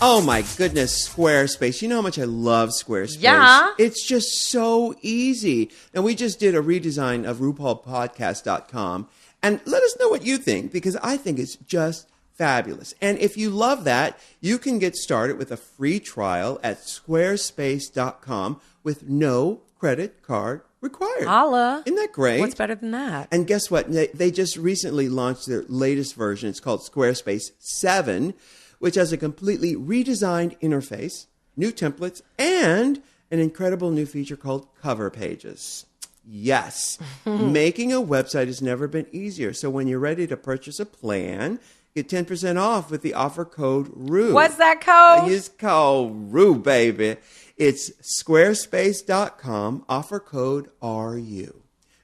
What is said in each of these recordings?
Oh my goodness, Squarespace. You know how much I love Squarespace? Yeah. It's just so easy. And we just did a redesign of RuPaulPodcast.com. And let us know what you think, because I think it's just fabulous. And if you love that, you can get started with a free trial at squarespace.com with no credit card required. Holla. Isn't that great? What's better than that? And guess what? They just recently launched their latest version. It's called Squarespace 7, which has a completely redesigned interface, new templates, and an incredible new feature called cover pages. Yes, making a website has never been easier. So when you're ready to purchase a plan, get 10% off with the offer code RU. What's that code? It's called RU, baby. It's squarespace.com, offer code RU.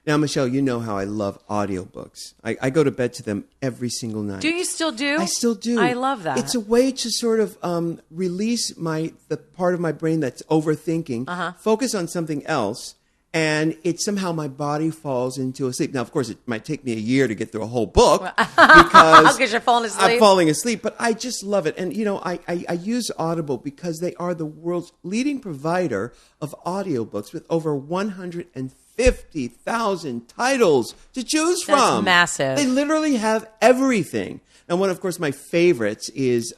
Now, Michelle, you know how I love audiobooks. I go to bed to them every single night. Do you still do? I still do. I love that. It's a way to sort of release the part of my brain that's overthinking, focus on something else, and it somehow my body falls into a sleep. Now, of course, it might take me a year to get through a whole book because you're falling asleep. I'm falling asleep, but I just love it. And, you know, I use Audible because they are the world's leading provider of audiobooks with over 150,000 titles to choose from. That's massive. They literally have everything. And one, of course, my favorites is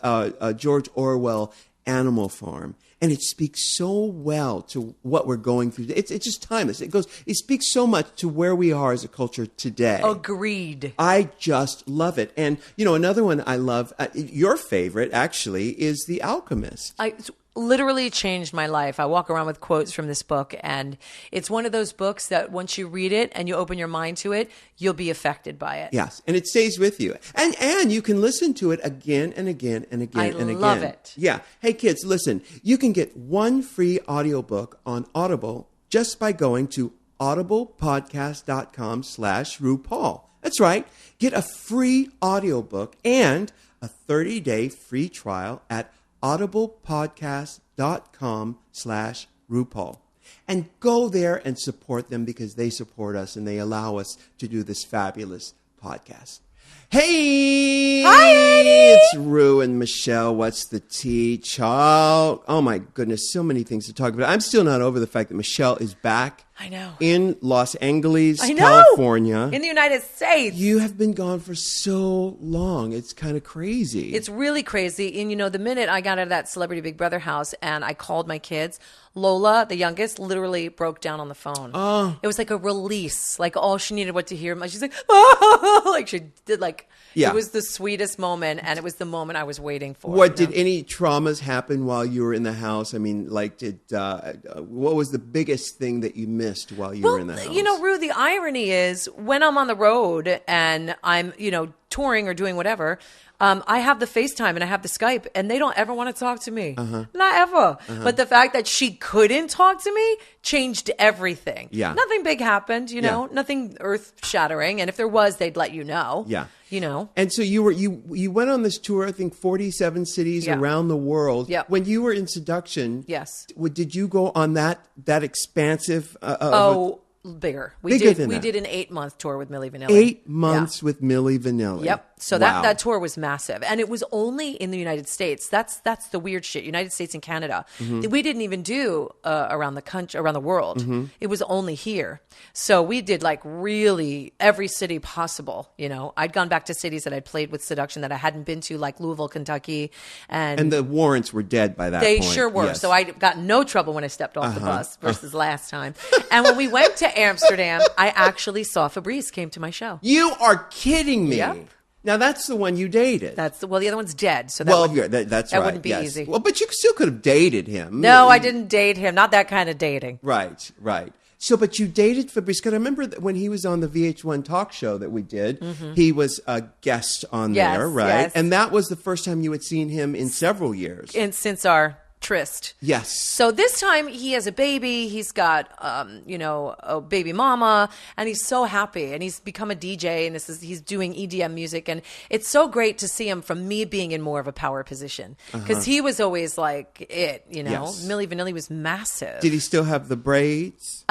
George Orwell, Animal Farm. And it speaks so well to what we're going through. It's just timeless. It speaks so much to where we are as a culture today. Agreed. I just love it. And, you know, another one I love, your favorite, actually, is The Alchemist. It's literally changed my life. I walk around with quotes from this book, and it's one of those books that once you read it and you open your mind to it, you'll be affected by it. Yes, and it stays with you. And you can listen to it again and again and again and again. I love it. Yeah. Hey, kids, listen. You can get one free audiobook on Audible just by going to audiblepodcast.com/RuPaul. That's right. Get a free audiobook and a 30-day free trial at audiblepodcast.com/RuPaul. And go there and support them because they support us and they allow us to do this fabulous podcast. Hey! Hi, Annie! It's Ru and Michelle. What's the tea, child? Oh, my goodness. So many things to talk about. I'm still not over the fact that Michelle is back. I know. In Los Angeles, I know. California. In the United States. You have been gone for so long. It's kind of crazy. It's really crazy. And, you know, the minute I got out of that Celebrity Big Brother house and I called my kids, Lola, the youngest, literally broke down on the phone. Oh. It was like a release. Like all she needed was to hear. She's like, oh, like she did Yeah. It was the sweetest moment. And it was the moment I was waiting for. What, did any traumas happen while you were in the house? I mean, like, what was the biggest thing that you missed while you were in the house? You know, Ru, the irony is when I'm on the road and I'm, you know, touring or doing whatever, I have the FaceTime and I have the Skype and they don't ever want to talk to me. Not ever. But the fact that she couldn't talk to me changed everything. Yeah. Nothing big happened, you know, nothing earth shattering. And if there was, they'd let you know. Yeah. You know. And so you went on this tour, I think 47 cities around the world. Yeah. When you were in Seduction, Yes. Did you go on that expansive? Bigger. We did an 8-month tour with Milli Vanilli. 8 months with Milli Vanilli. Yep. So wow. that tour was massive. And it was only in the United States. That's the weird shit. United States and Canada. We didn't even do around the country, around the world. It was only here. So we did like really every city possible. You know, I'd gone back to cities that I'd played with Seduction that I hadn't been to, like Louisville, Kentucky. And the warrants were dead by that point. They sure were. Yes. So I got no trouble when I stepped off the bus versus last time. And when we went to Amsterdam, I actually saw Fabrice came to my show. You are kidding me. Yep. Now that's the one you dated. The other one's dead. So that's right. That wouldn't be yes. easy. Well, but you still could have dated him. No, I didn't date him. Not that kind of dating. Right. So, but you dated Fabrice. Because I remember that when he was on the VH1 talk show that we did, he was a guest on there, right? Yes. And that was the first time you had seen him in several years. And since our tryst. Yes. So this time he has a baby. He's got, a baby mama, and he's so happy. And he's become a DJ, and he's doing EDM music, and it's so great to see him from me being in more of a power position because he was always like it. You know, Yes. Milli Vanilli was massive. Did he still have the braids?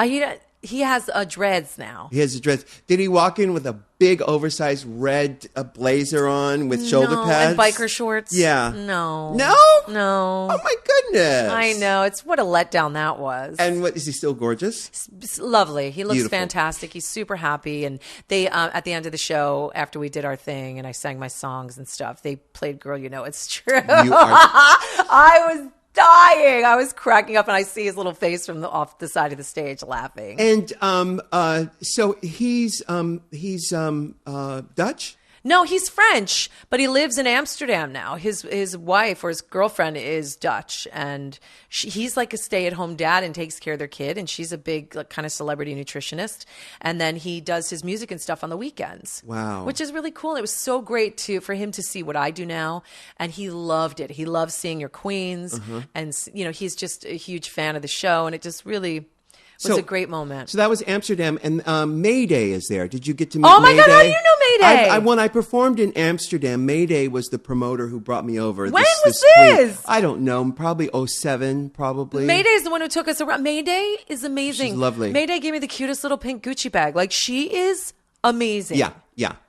He has dreads now. He has a dress. Did he walk in with a big, oversized red blazer on with shoulder pads? And biker shorts? Yeah. No. No? No. Oh, my goodness. I know. It's what a letdown that was. And what, is he still gorgeous? Lovely. He looks Beautiful. fantastic. He's super happy. And they, at the end of the show, after we did our thing and I sang my songs and stuff, they played Girl, You Know It's True. You are... I was dying. I was cracking up, and I see his little face from off the side of the stage laughing. And so he's Dutch? No, he's French, but he lives in Amsterdam now. His wife or his girlfriend is Dutch, and he's like a stay-at-home dad and takes care of their kid, and she's a big like, kind of celebrity nutritionist. And then he does his music and stuff on the weekends. Wow. Which is really cool. And it was so great for him to see what I do now, and he loved it. He loves seeing your queens, and he's just a huge fan of the show, and it just really... was a great moment. So that was Amsterdam, and Mayday is there. Did you get to meet Oh my Mayday? God, how do you know Mayday? When I performed in Amsterdam, Mayday was the promoter who brought me over. When was this? this? I don't know, probably 07, probably. Mayday is the one who took us around. Mayday is amazing. She's lovely. Mayday gave me the cutest little pink Gucci bag. Like, she is amazing. Yeah.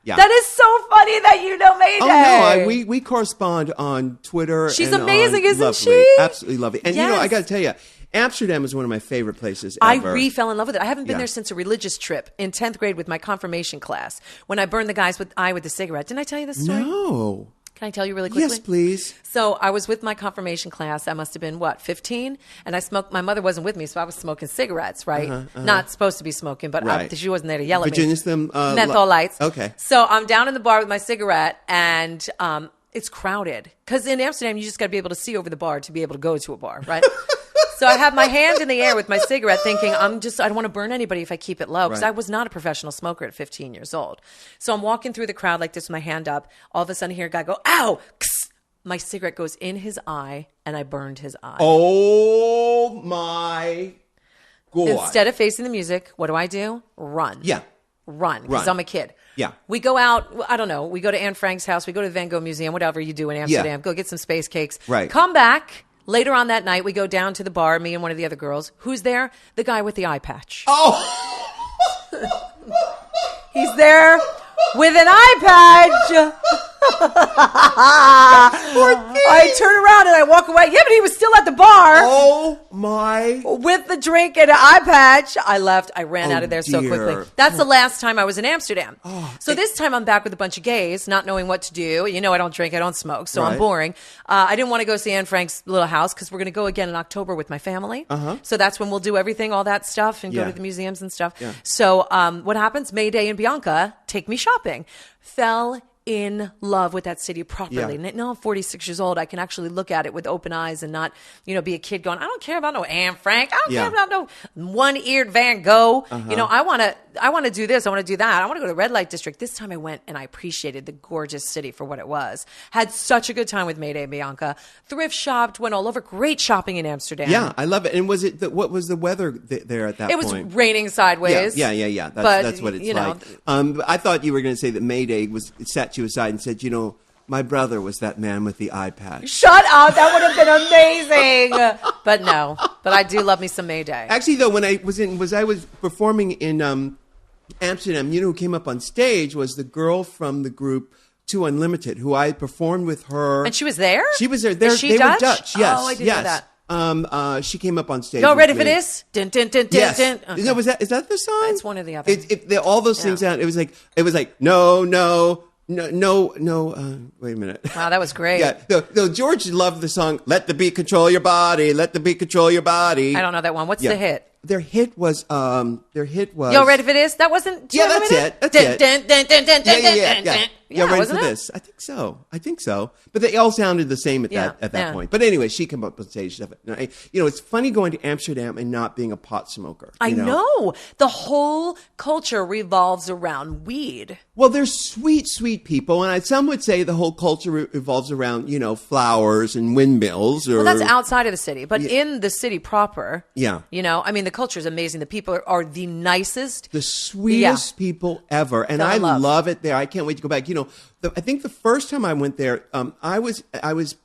That is so funny that you know Mayday. Oh, no, we correspond on Twitter. She's and amazing, isn't lovely, she? Absolutely lovely. And, Yes. I got to tell you, Amsterdam is one of my favorite places I ever. fell in love with it. I haven't been Yeah. there since a religious trip in 10th grade with my confirmation class when I burned the guy's eye with the cigarette. Didn't I tell you this story? No. Can I tell you really quickly? Yes, please. So I was with my confirmation class. I must have been, 15? And I smoked. My mother wasn't with me, so I was smoking cigarettes, right? Not supposed to be smoking, but Right. she wasn't there to yell at me. Virginia's them, menthol lights. Okay. So I'm down in the bar with my cigarette, and it's crowded. Because in Amsterdam, you just got to be able to see over the bar to be able to go to a bar, right? So I have my hand in the air with my cigarette thinking, I don't want to burn anybody if I keep it low. Because Right. I was not a professional smoker at 15 years old. So I'm walking through the crowd like this with my hand up. All of a sudden, I hear a guy go, ow! Kss. My cigarette goes in his eye, and I burned his eye. Oh, my God. Instead of facing the music, what do? Run. Yeah. Run, because I'm a kid. Yeah. We go out, I don't know, we go to Anne Frank's house, we go to the Van Gogh Museum, whatever you do in Amsterdam, go get some space cakes. Right. Come back. Later on that night, we go down to the bar, me and one of the other girls. Who's there? The guy with the eye patch. Oh! He's there with an eye patch. I turn around and I walk away. Yeah, but he was still at the bar. Oh, my. With the drink and an eye patch. I left. I ran out of there so dear. quickly. That's the last time I was in Amsterdam. So this time I'm back with a bunch of gays, not knowing what to do. I don't drink, I don't smoke, so I'm Right. boring. I didn't want to go see Anne Frank's little house because we're going to go again in October with my family. So that's when we'll do everything, all that stuff, and go Yeah. to the museums and stuff. Yeah. So what happens? Mayday and Bianca take me shopping. Fell in love with that city properly. Yeah. Now I'm 46 years old. I can actually look at it with open eyes and not, be a kid going, I don't care about no Anne Frank. I don't Yeah. care about no one-eared Van Gogh. I want to do this. I want to do that. I want to go to the red light district. This time I went and I appreciated the gorgeous city for what it was. Had such a good time with Mayday and Bianca. Thrift shopped, went all over. Great shopping in Amsterdam. Yeah, I love it. And was it what was the weather there at that It point? was raining sideways. Yeah. But, That's what it's you know, like. But I thought you were going to say that Mayday sat you aside and said, my brother was that man with the eye patch. Shut up. That would have been amazing. But no. But I do love me some Mayday. Actually, though, when I was performing in Amsterdam, who came up on stage was the girl from the group Two Unlimited, who I performed with her. And she was there? She was there. Is she They Dutch? were Dutch. Yes. Oh, I didn't yes. know that. She came up on stage. Y'all with ready me. for this? Dun, dun, dun, dun, Yes. dun. Okay. No, is that the song? It's one or the other. All those things out. It was like no. Wait a minute. Wow, that was great. Yeah. No, George loved the song "Let the Beat Control Your Body." Let the beat control your body. I don't know that one. What's Yeah. the hit? Their hit was. Y'all ready for this? That wasn't. Yeah, that's it. That's it. Yeah. Y'all ready for wasn't it? this? I think so. But they all sounded the same at that Yeah. point. But anyway, she came up on stage. Stuff. It's funny going to Amsterdam and not being a pot smoker. I know. The whole culture revolves around weed. Well, they're sweet, sweet people, and some would say the whole culture revolves around flowers and windmills. Or Well, that's outside of the city, but in the city proper. Yeah. The culture is amazing. The people are the nicest. The sweetest people ever, and Fell I in love. love it there. I can't wait to go back. I think the first time I went there, I was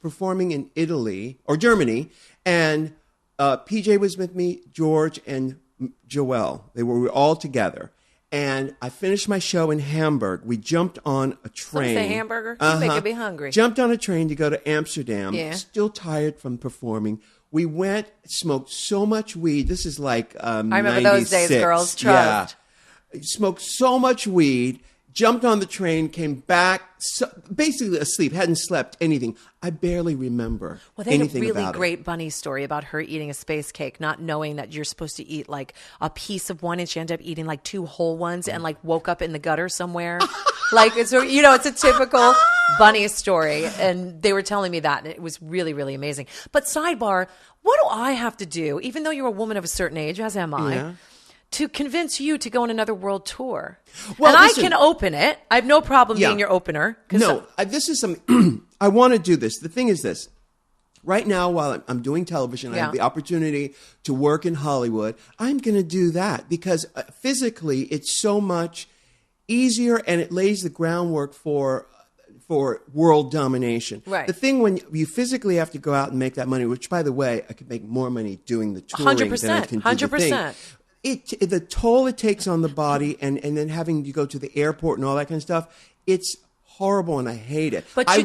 performing in Italy or Germany, and PJ was with me, George, and Joelle. We were all together. And I finished my show in Hamburg. We jumped on a train. Say hamburger? You're making me hungry. Jumped on a train to go to Amsterdam. Yeah. Still tired from performing. We went, smoked so much weed. This is like I remember those days, girls. Trust. Yeah. Smoked so much weed. Jumped on the train, came back, basically asleep, hadn't slept, anything. I barely remember Well, they had a anything really about great bunny story about her eating a space cake, not knowing that you're supposed to eat like a piece of one, and she ended up eating like 2 whole ones and like woke up in the gutter somewhere. Like, it's a typical bunny story. And they were telling me that, and it was really, really amazing. But sidebar, what do I have to do, even though you're a woman of a certain age, as am I, to convince you to go on another world tour? Well, and listen, I can open it. I have no problem being your opener. No, this is something I want to do this. The thing is this. Right now, while I'm doing television, I have the opportunity to work in Hollywood. I'm going to do that because physically it's so much easier, and it lays the groundwork for world domination. Right. The thing when you physically have to go out and make that money, which, by the way, I could make more money doing the touring 100%, than I can do the thing. 100%. The toll it takes on the body, and then having to go to the airport and all that kind of stuff, it's horrible, and I hate it. But I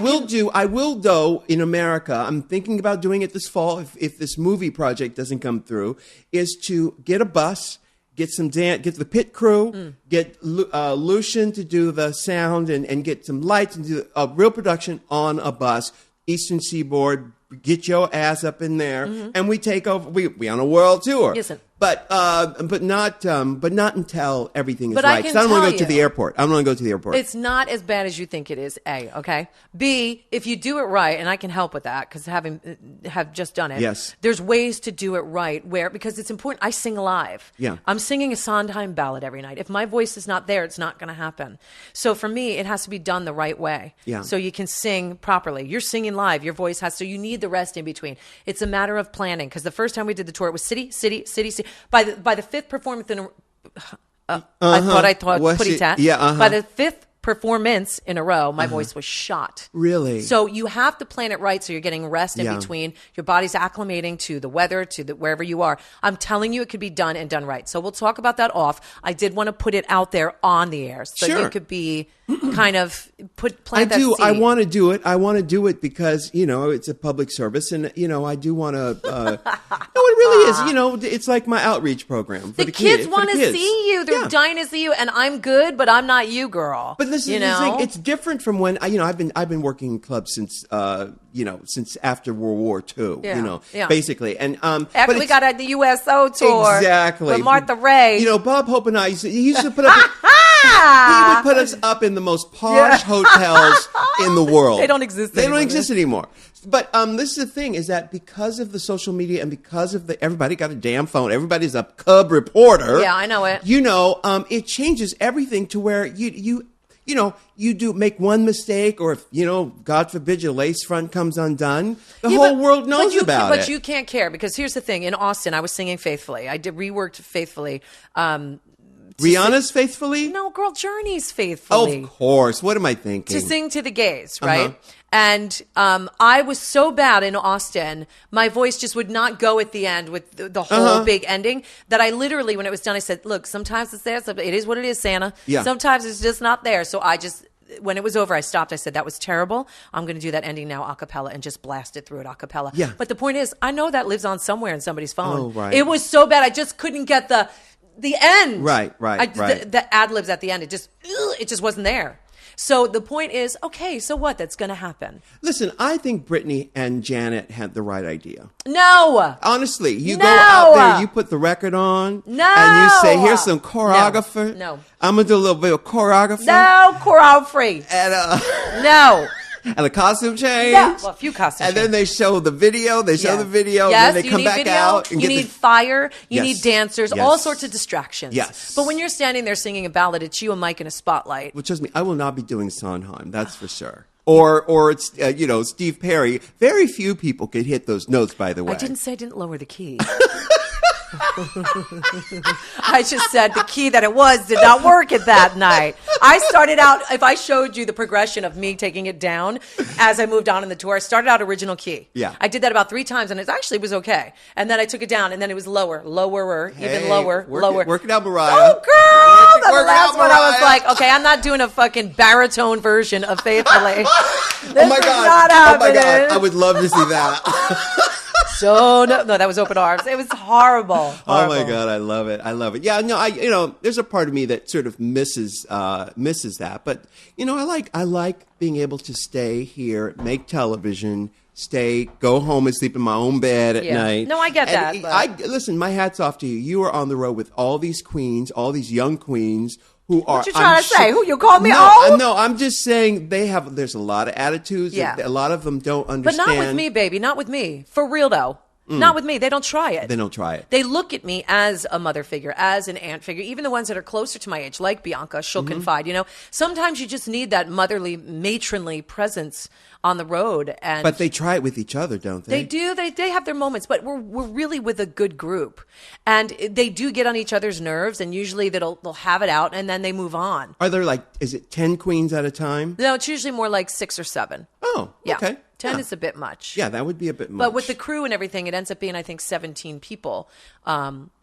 will though in America. I'm thinking about doing it this fall if this movie project doesn't come through. Is to get a bus, get some get the pit crew, get Lucian to do the sound, and get some lights and do a real production on a bus, Eastern Seaboard. Get your ass up in there, and we take over. We on a world tour. Listen. But not until everything is But right. I can I don't want to tell go to the airport. I don't want to go to the airport. It's not as bad as you think it is, A, okay? B, if you do it right, and I can help with that because have just done it. Yes. There's ways to do it right because it's important. I sing live. Yeah. I'm singing a Sondheim ballad every night. If my voice is not there, it's not going to happen. So for me, it has to be done the right way. Yeah. So you can sing properly. You're singing live. Your voice has, so you need the rest in between. It's a matter of planning because the first time we did the tour, it was city, city, city, city. By the fifth performance in I thought putty tat. Yeah, By the fifth performance in a row, my voice was shot. Really? So you have to plan it right so you're getting rest in between. Your body's acclimating to the weather, to wherever you are. I'm telling you, it could be done and done right. So we'll talk about that off. I did want to put it out there on the air so you could be kind of plant that seed. I want to do it. I want to do it because, it's a public service, and, I do want to, no, it really is, it's like my outreach program. For the kids want to see you. They're dying to see you, and I'm good, but I'm not you, girl. But this is the thing. It's different from when, I've been working in clubs since, since after World War II, basically. And, after we got at the USO tour. Exactly. With Martha Ray. Bob Hope and I, he used to put up, he would put us up in the most posh hotels in the world. They don't exist anymore. They don't exist anymore. But this is the thing, is that because of the social media and because of everybody got a damn phone, everybody's a cub reporter. Yeah, I know it. It changes everything to where you do make one mistake, or if, God forbid, your lace front comes undone, the whole world knows about it. But you can't care, because here's the thing. In Austin, I was singing Faithfully. I reworked Faithfully. Rihanna's Faithfully? No, girl, Journey's Faithfully. Of course. What am I thinking? To sing to the gays, right? And I was so bad in Austin, my voice just would not go at the end with the whole big ending, that I literally, when it was done, I said, look, sometimes it's there. It is what it is, Santa. Yeah. Sometimes it's just not there. So when it was over, I stopped. I said, that was terrible. I'm going to do that ending now a cappella, and just blast it through it a cappella. Yeah. But the point is, I know that lives on somewhere in somebody's phone. Oh, right. It was so bad. I just couldn't get the end. Right. The ad libs at the end, it just wasn't there. So the point is, okay, so what? That's going to happen. Listen, I think Britney and Janet had the right idea. No. Honestly, you go out there, you put the record on. No. And you say, here's some choreographer. No. I'm going to do a little bit of choreography. No, choreography. And, no. And a costume change. Yeah, well, a few costumes. And then they show the video. Yes, and then they come back out. And you need fire. You yes. need dancers. Yes. All sorts of distractions. Yes. But when you're standing there singing a ballad, it's you, a mic, and a spotlight. Well, trust me, I will not be doing Sondheim. That's for sure. Or it's Steve Perry. Very few people could hit those notes. By the way, I didn't say I didn't lower the key. I just said the key that it was did not work at that night. I started out, if I showed you the progression of me taking it down as I moved on in the tour, I started out original key. Yeah. I did that about 3 times and it actually was okay. And then I took it down and then it was lower, even lower. Work it out, Mariah. Oh, girl! Then the Work it last out, one I was Mariah. like, okay, I'm not doing a fucking baritone version of Faithfully. Oh my God. Not Oh my God. happening. I would love to see that. So no, that was Open Arms. It was horrible. Oh my God, I love it. I love it. Yeah, no, there's a part of me that sort of misses that. But I like being able to stay here, make television, go home and sleep in my own bed at night. No, I get And that. listen, my hat's off to you. You are on the road with all these queens, all these young queens who are. What you trying to say? Who you call me no, old? No, I'm just saying there's a lot of attitudes. Yeah. A lot of them don't But understand. not with me, baby. Not with me. For real, though. Not with me. They don't try it. They don't try it. They look at me as a mother figure, as an aunt figure. Even the ones that are closer to my age, like Bianca, she'll confide. Sometimes you just need that motherly, matronly presence on the road. And But they try it with each other, don't they? They do. They have their moments, but we're really with a good group, and they do get on each other's nerves. And usually they'll have it out, and then they move on. Are there is it 10 queens at a time? No, it's usually more like 6 or 7. Oh, Yeah, okay. 10 Yeah. is a bit much. Yeah, that would be a bit much. But with the crew and everything, it ends up being, I think, 17 people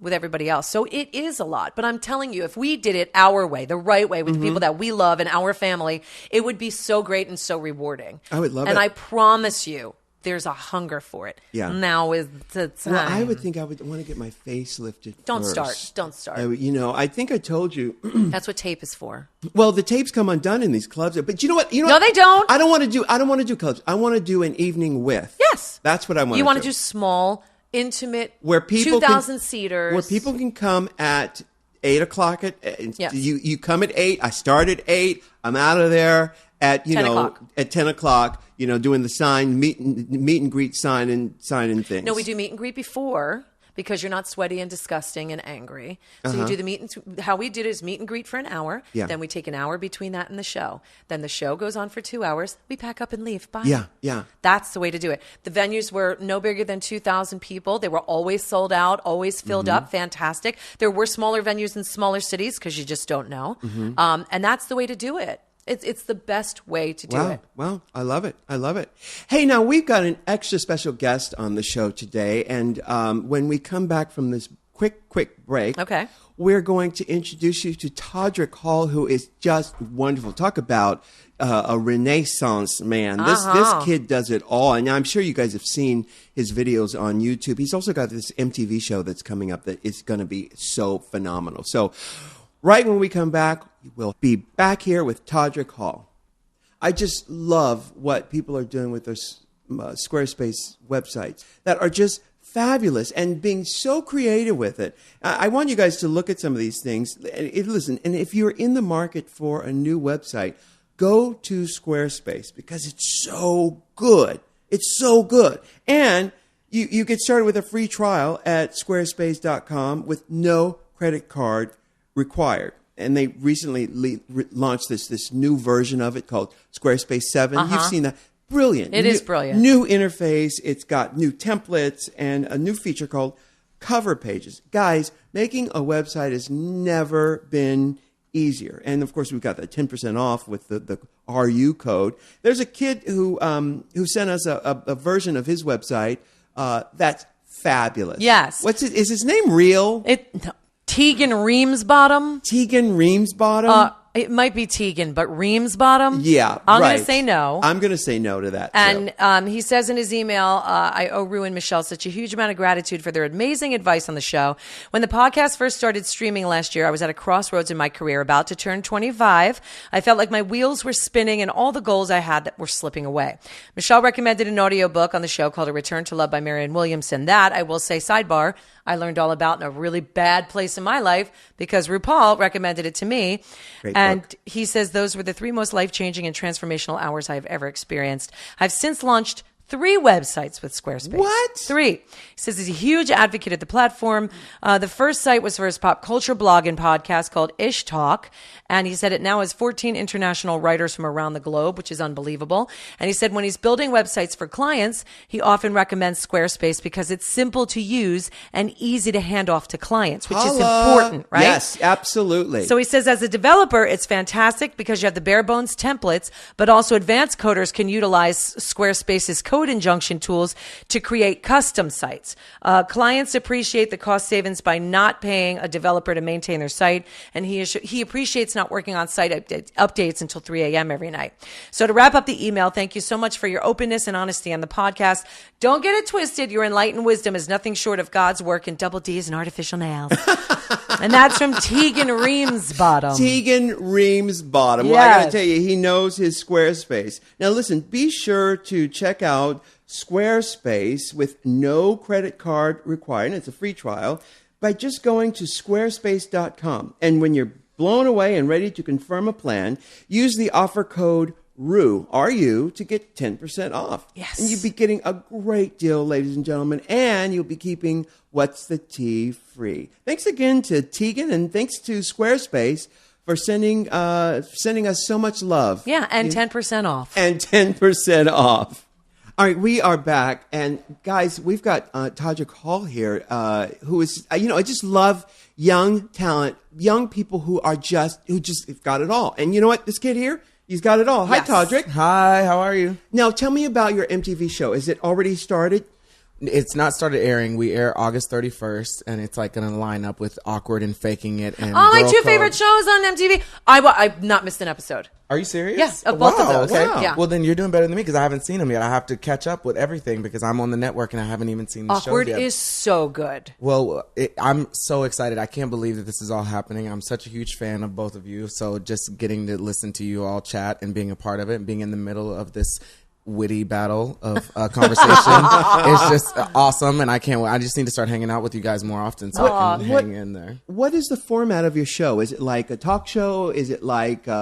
with everybody else. So it is a lot. But I'm telling you, if we did it our way, the right way, with the people that we love and our family, it would be so great and so rewarding. I would love it. And I promise you, there's a hunger for it. Yeah. Now is the time. Well, I would think I would want to get my face lifted Don't first. start. Don't start. I think I told you. That's what tape is for. Well, the tapes come undone in these clubs. But you know what? No, they don't. I don't want to do clubs. I want to do an evening with. Yes. That's what I want to do. You want to do small, intimate, where people 2,000 seaters. Where people can come at 8 o'clock. Yes. You come at 8. I start at 8. I'm out of there at 10 o'clock. At 10 o'clock. Doing the meet and greet sign and things. No, we do meet and greet before because you're not sweaty and disgusting and angry. So you do the how we did it is meet and greet for an hour. Yeah. Then we take an hour between that and the show. Then the show goes on for 2 hours. We pack up and leave. Bye. Yeah. That's the way to do it. The venues were no bigger than 2,000 people. They were always sold out, always filled up. Fantastic. There were smaller venues in smaller cities because you just don't know. And that's the way to do it. It's the best way to do it. Wow, I love it. I love it. Hey, now we've got an extra special guest on the show today. And when we come back from this quick break, Okay. we're going to introduce you to Todrick Hall, who is just wonderful. Talk about a renaissance man. This kid does it all. And I'm sure you guys have seen his videos on YouTube. He's also got this MTV show that's coming up that is going to be so phenomenal. So right when we come back, we'll be back here with Todrick Hall. I just love what people are doing with their Squarespace websites that are just fabulous and being so creative with it. I want you guys to look at some of these things. Listen, and if you're in the market for a new website, go to Squarespace because it's so good. It's so good. And you get started with a free trial at squarespace.com with no credit card required. And they recently launched this new version of it called Squarespace 7. You've seen that. Brilliant. It is brilliant. New interface. It's got new templates and a new feature called cover pages. Guys, making a website has never been easier. And of course, we've got that 10% off with the RU code. There's a kid who sent us a version of his website that's fabulous. Yes. Is his name real? Tegan Reamsbottom. Tegan Reamsbottom? It might be Tegan, but Reamsbottom? Yeah, I'm right. going to say no. I'm going to say no to that. And he says in his email, I owe Ru and Michelle such a huge amount of gratitude for their amazing advice on the show. When the podcast first started streaming last year, I was at a crossroads in my career, about to turn 25. I felt like my wheels were spinning and all the goals I had that were slipping away. Michelle recommended an audiobook on the show called A Return to Love by Marianne Williamson. That, I will say, sidebar, I learned all about in a really bad place in my life because RuPaul recommended it to me. Great and book. He says those were the 3 most life-changing and transformational hours I have ever experienced. I've since launched 3 websites with Squarespace. What? 3. He says he's a huge advocate of the platform. The first site was for his pop culture blog and podcast called Ish Talk. And he said it now has 14 international writers from around the globe, which is unbelievable. And he said when he's building websites for clients, he often recommends Squarespace because it's simple to use and easy to hand off to clients, which is important, right? Yes, absolutely. So he says as a developer, it's fantastic because you have the bare bones templates, but also advanced coders can utilize Squarespace's code injunction tools to create custom sites. Clients appreciate the cost savings by not paying a developer to maintain their site, and he appreciates not working on site updates until 3 a.m. every night. So to wrap up the email, thank you so much for your openness and honesty on the podcast. Don't get it twisted. Your enlightened wisdom is nothing short of God's work in double D's and artificial nails. And that's from Tegan Reamsbottom. Tegan Reamsbottom. Well, I got to tell you, he knows his Squarespace. Now, listen, be sure to check out Squarespace with no credit card required. It's a free trial by just going to squarespace.com. And when you're blown away and ready to confirm a plan, use the offer code RU, R-U, to get 10% off. Yes. And you'll be getting a great deal, ladies and gentlemen, and you'll be keeping What's the Tea free. Thanks again to Tegan, and thanks to Squarespace for sending us so much love. Yeah, and 10% off. And 10% off. All right, we are back, and guys, we've got Todrick Hall here, who is, I just love young talent, young people who just have got it all. And you know what? This kid here, he's got it all. Hi, Yes. Todrick. Hi, how are you? Now, tell me about your MTV show. Is it already started? It's not started airing. We air August 31st, and it's like going to line up with Awkward and Faking It. And Oh, my Girl 2 Code. favorite shows on MTV. I've not missed an episode. Are you serious? Yes, of both of those. Okay. Wow. Yeah. Well, then you're doing better than me because I haven't seen them yet. I have to catch up with everything because I'm on the network and I haven't even seen the Awkward shows yet. is so good. Well, I'm so excited. I can't believe that this is all happening. I'm such a huge fan of both of you. So just getting to listen to you all chat and being a part of it and being in the middle of this witty battle of conversation is just awesome, and I can't wait. I just need to start hanging out with you guys more often so I can hang in there. What is the format of your show? Is it like a talk show? Is it like Amy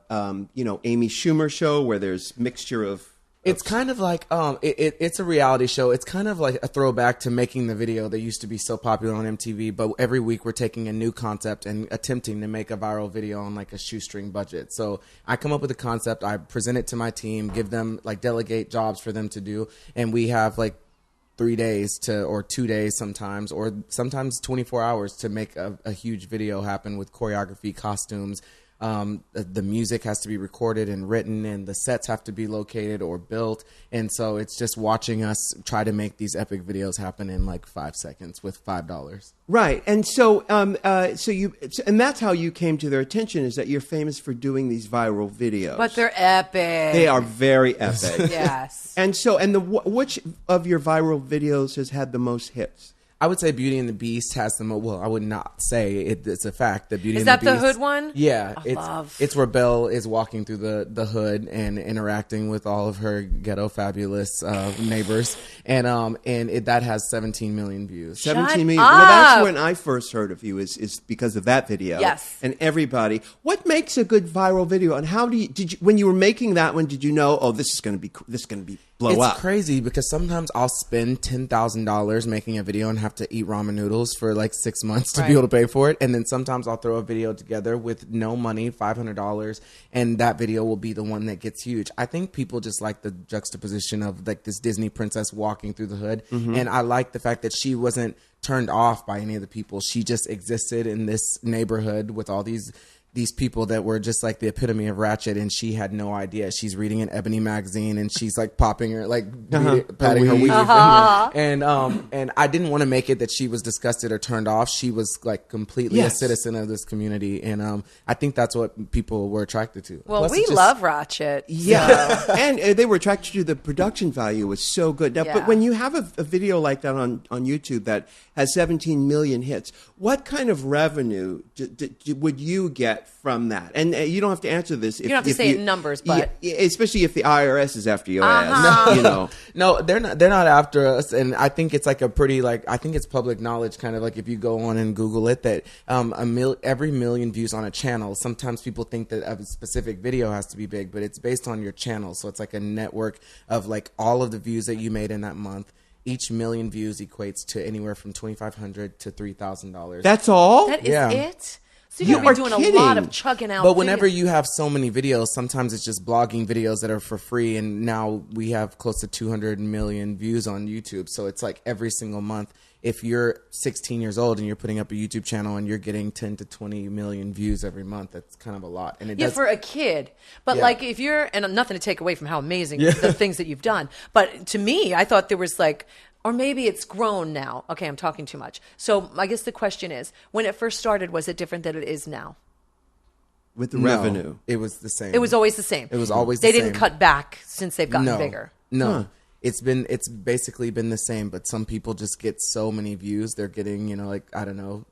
Schumer show where there's mixture of? It's kind of like it's a reality show. It's kind of like a throwback to Making the Video that used to be so popular on MTV. But every week we're taking a new concept and attempting to make a viral video on like a shoestring budget. So I come up with a concept, I present it to my team, give them delegate jobs for them to do, and we have 3 days or 2 days sometimes, or sometimes 24 hours to make a huge video happen with choreography, costumes. The music has to be recorded and written, and the sets have to be located or built. And so it's just watching us try to make these epic videos happen in 5 seconds with $5. Right. And so, and that's how you came to their attention, is that you're famous for doing these viral videos. But they're epic. They are very epic. Yes. And so, which of your viral videos has had the most hits? I would say Beauty and the Beast has the most. Well, I would not say it's a fact that Beauty Is and the that Beast. the hood one? Yeah, love. it's where Belle is walking through the hood and interacting with all of her ghetto fabulous neighbors, and that has 17 million views. 17 million. up. Well, that's when I first heard of you is because of that video. Yes. And everybody. What makes a good viral video? And how did you when you were making that one? Did you know? Oh, this is going to be blow up. It's crazy because sometimes I'll spend $10,000 making a video and have to eat ramen noodles for 6 months to be able to pay for it. And then sometimes I'll throw a video together with no money, $500, and that video will be the one that gets huge. I think people just like the juxtaposition of this Disney princess walking through the hood. Mm-hmm. And I like the fact that she wasn't turned off by any of the people. She just existed in this neighborhood with all these people that were just the epitome of ratchet, and she had no idea. She's reading an Ebony magazine, and she's popping her, patting her weave. And I didn't want to make it that she was disgusted or turned off. She was completely a citizen of this community, and I think that's what people were attracted to. Well, Plus, we love ratchet. Yeah, and they were attracted to the production value was so good. Now, Yeah. But when you have a video like that on YouTube that has 17 million hits, what kind of revenue would you get expect from that? And you don't have to answer this. You don't have to say it in numbers, but especially if the IRS is after your ass, you know. No, they're not after us, and I think it's like a pretty I think it's public knowledge, kind of like if you go on and Google it, that every million views on a channel. Sometimes people think that a specific video has to be big, but it's based on your channel, so it's like a network of like all of the views that you made in that month. Each million views equates to anywhere from $2,500 to $3,000. That's all? That is it? So you're doing a lot of chugging out. But whenever you have so many videos, sometimes it's just blogging videos that are for free. And now we have close to 200 million views on YouTube. So it's like every single month. If you're 16 years old and you're putting up a YouTube channel and you're getting 10 to 20 million views every month, that's kind of a lot. And it does, for a kid. But like if you're, and nothing to take away from how amazing the things that you've done. But to me, I thought there was like, or maybe it's grown now. Okay, I'm talking too much. So I guess the question is, when it first started, was it different than it is now? With the revenue? It was the same. It was always the same. It was always the same. They didn't cut back since they've gotten bigger. No. Huh. It's basically been the same, but some people just get so many views. They're getting, you know, like, I don't know,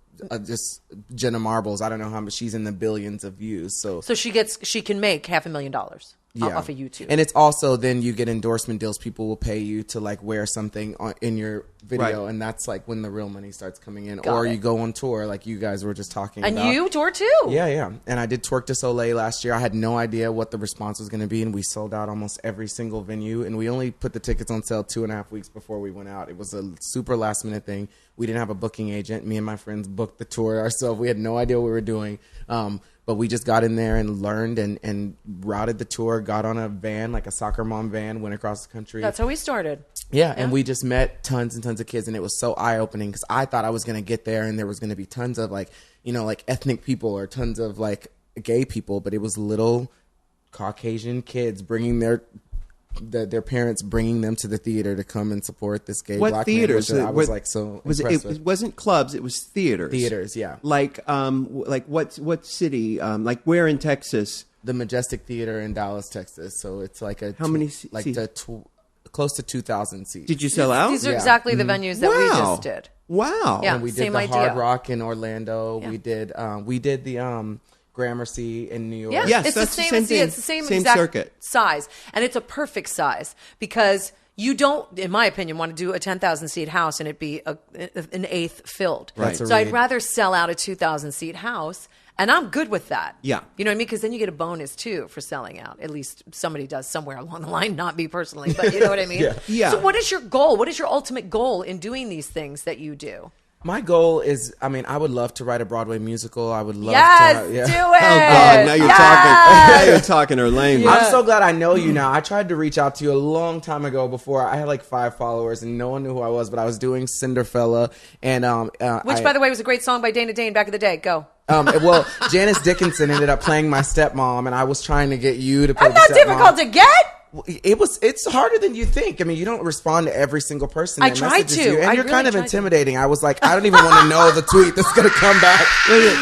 just Jenna Marbles. I don't know how much, she's in the billions of views. So she can make $500,000 off of YouTube. And it's also, then you get endorsement deals. People will pay you to like wear something in your video. Right. And that's like when the real money starts coming in. You go on tour like you guys were just talking about. And you tour too. Yeah. And I did Twerk du Soleil last year. I had no idea what the response was going to be. And we sold out almost every single venue. And we only put the tickets on sale 2.5 weeks before we went out. It was a super last minute thing. We didn't have a booking agent. Me and my friends booked the tour ourselves. We had no idea what we were doing. But we just got in there and learned and routed the tour, got on a van, like a soccer mom van, went across the country. That's how we started. Yeah, and we just met tons and tons of kids, and it was so eye-opening because I thought I was going to get there and there was going to be tons of like, you know, like ethnic people or tons of like gay people, but it was little Caucasian kids bringing their parents bringing them to the theater to come and support this gay black theaters? Man, I was like so impressed with. It wasn't clubs, it was theaters. Theaters, yeah. Like what city? Like where in Texas? The Majestic Theater in Dallas, Texas. So it's like how many seats? Close to 2,000 seats. Did you sell out? These are exactly the venues that we just did. Wow. Yeah, and we did same the idea. Hard Rock in Orlando. Yeah. We did the Gramercy in New York. Yeah, yes, it's the same exact circuit size, and it's a perfect size because you don't, in my opinion, want to do a 10,000 seat house and it be an eighth filled. Right. So I'd rather sell out a 2,000 seat house, and I'm good with that. Yeah, you know what I mean, because then you get a bonus too for selling out. At least somebody does somewhere along the line, not me personally, but you know what I mean. Yeah. So what is your goal? What is your ultimate goal in doing these things that you do? My goal is, I mean, I would love to write a Broadway musical. I would love to. do it. Oh God, now you're talking. Now you're talking her language. I'm so glad I know you now. I tried to reach out to you a long time ago before I had like 5 followers and no one knew who I was, but I was doing Cinderfella and which, by the way, was a great song by Dana Dane back in the day. Go. Well, Janice Dickinson ended up playing my stepmom, and I was trying to get you to play I'm not the stepmom. difficult to get. It's harder than you think. I mean, you don't respond to every single person that messages to. you, and you're really kind of intimidating. I was like, I don't even want to know the tweet that's going to come back.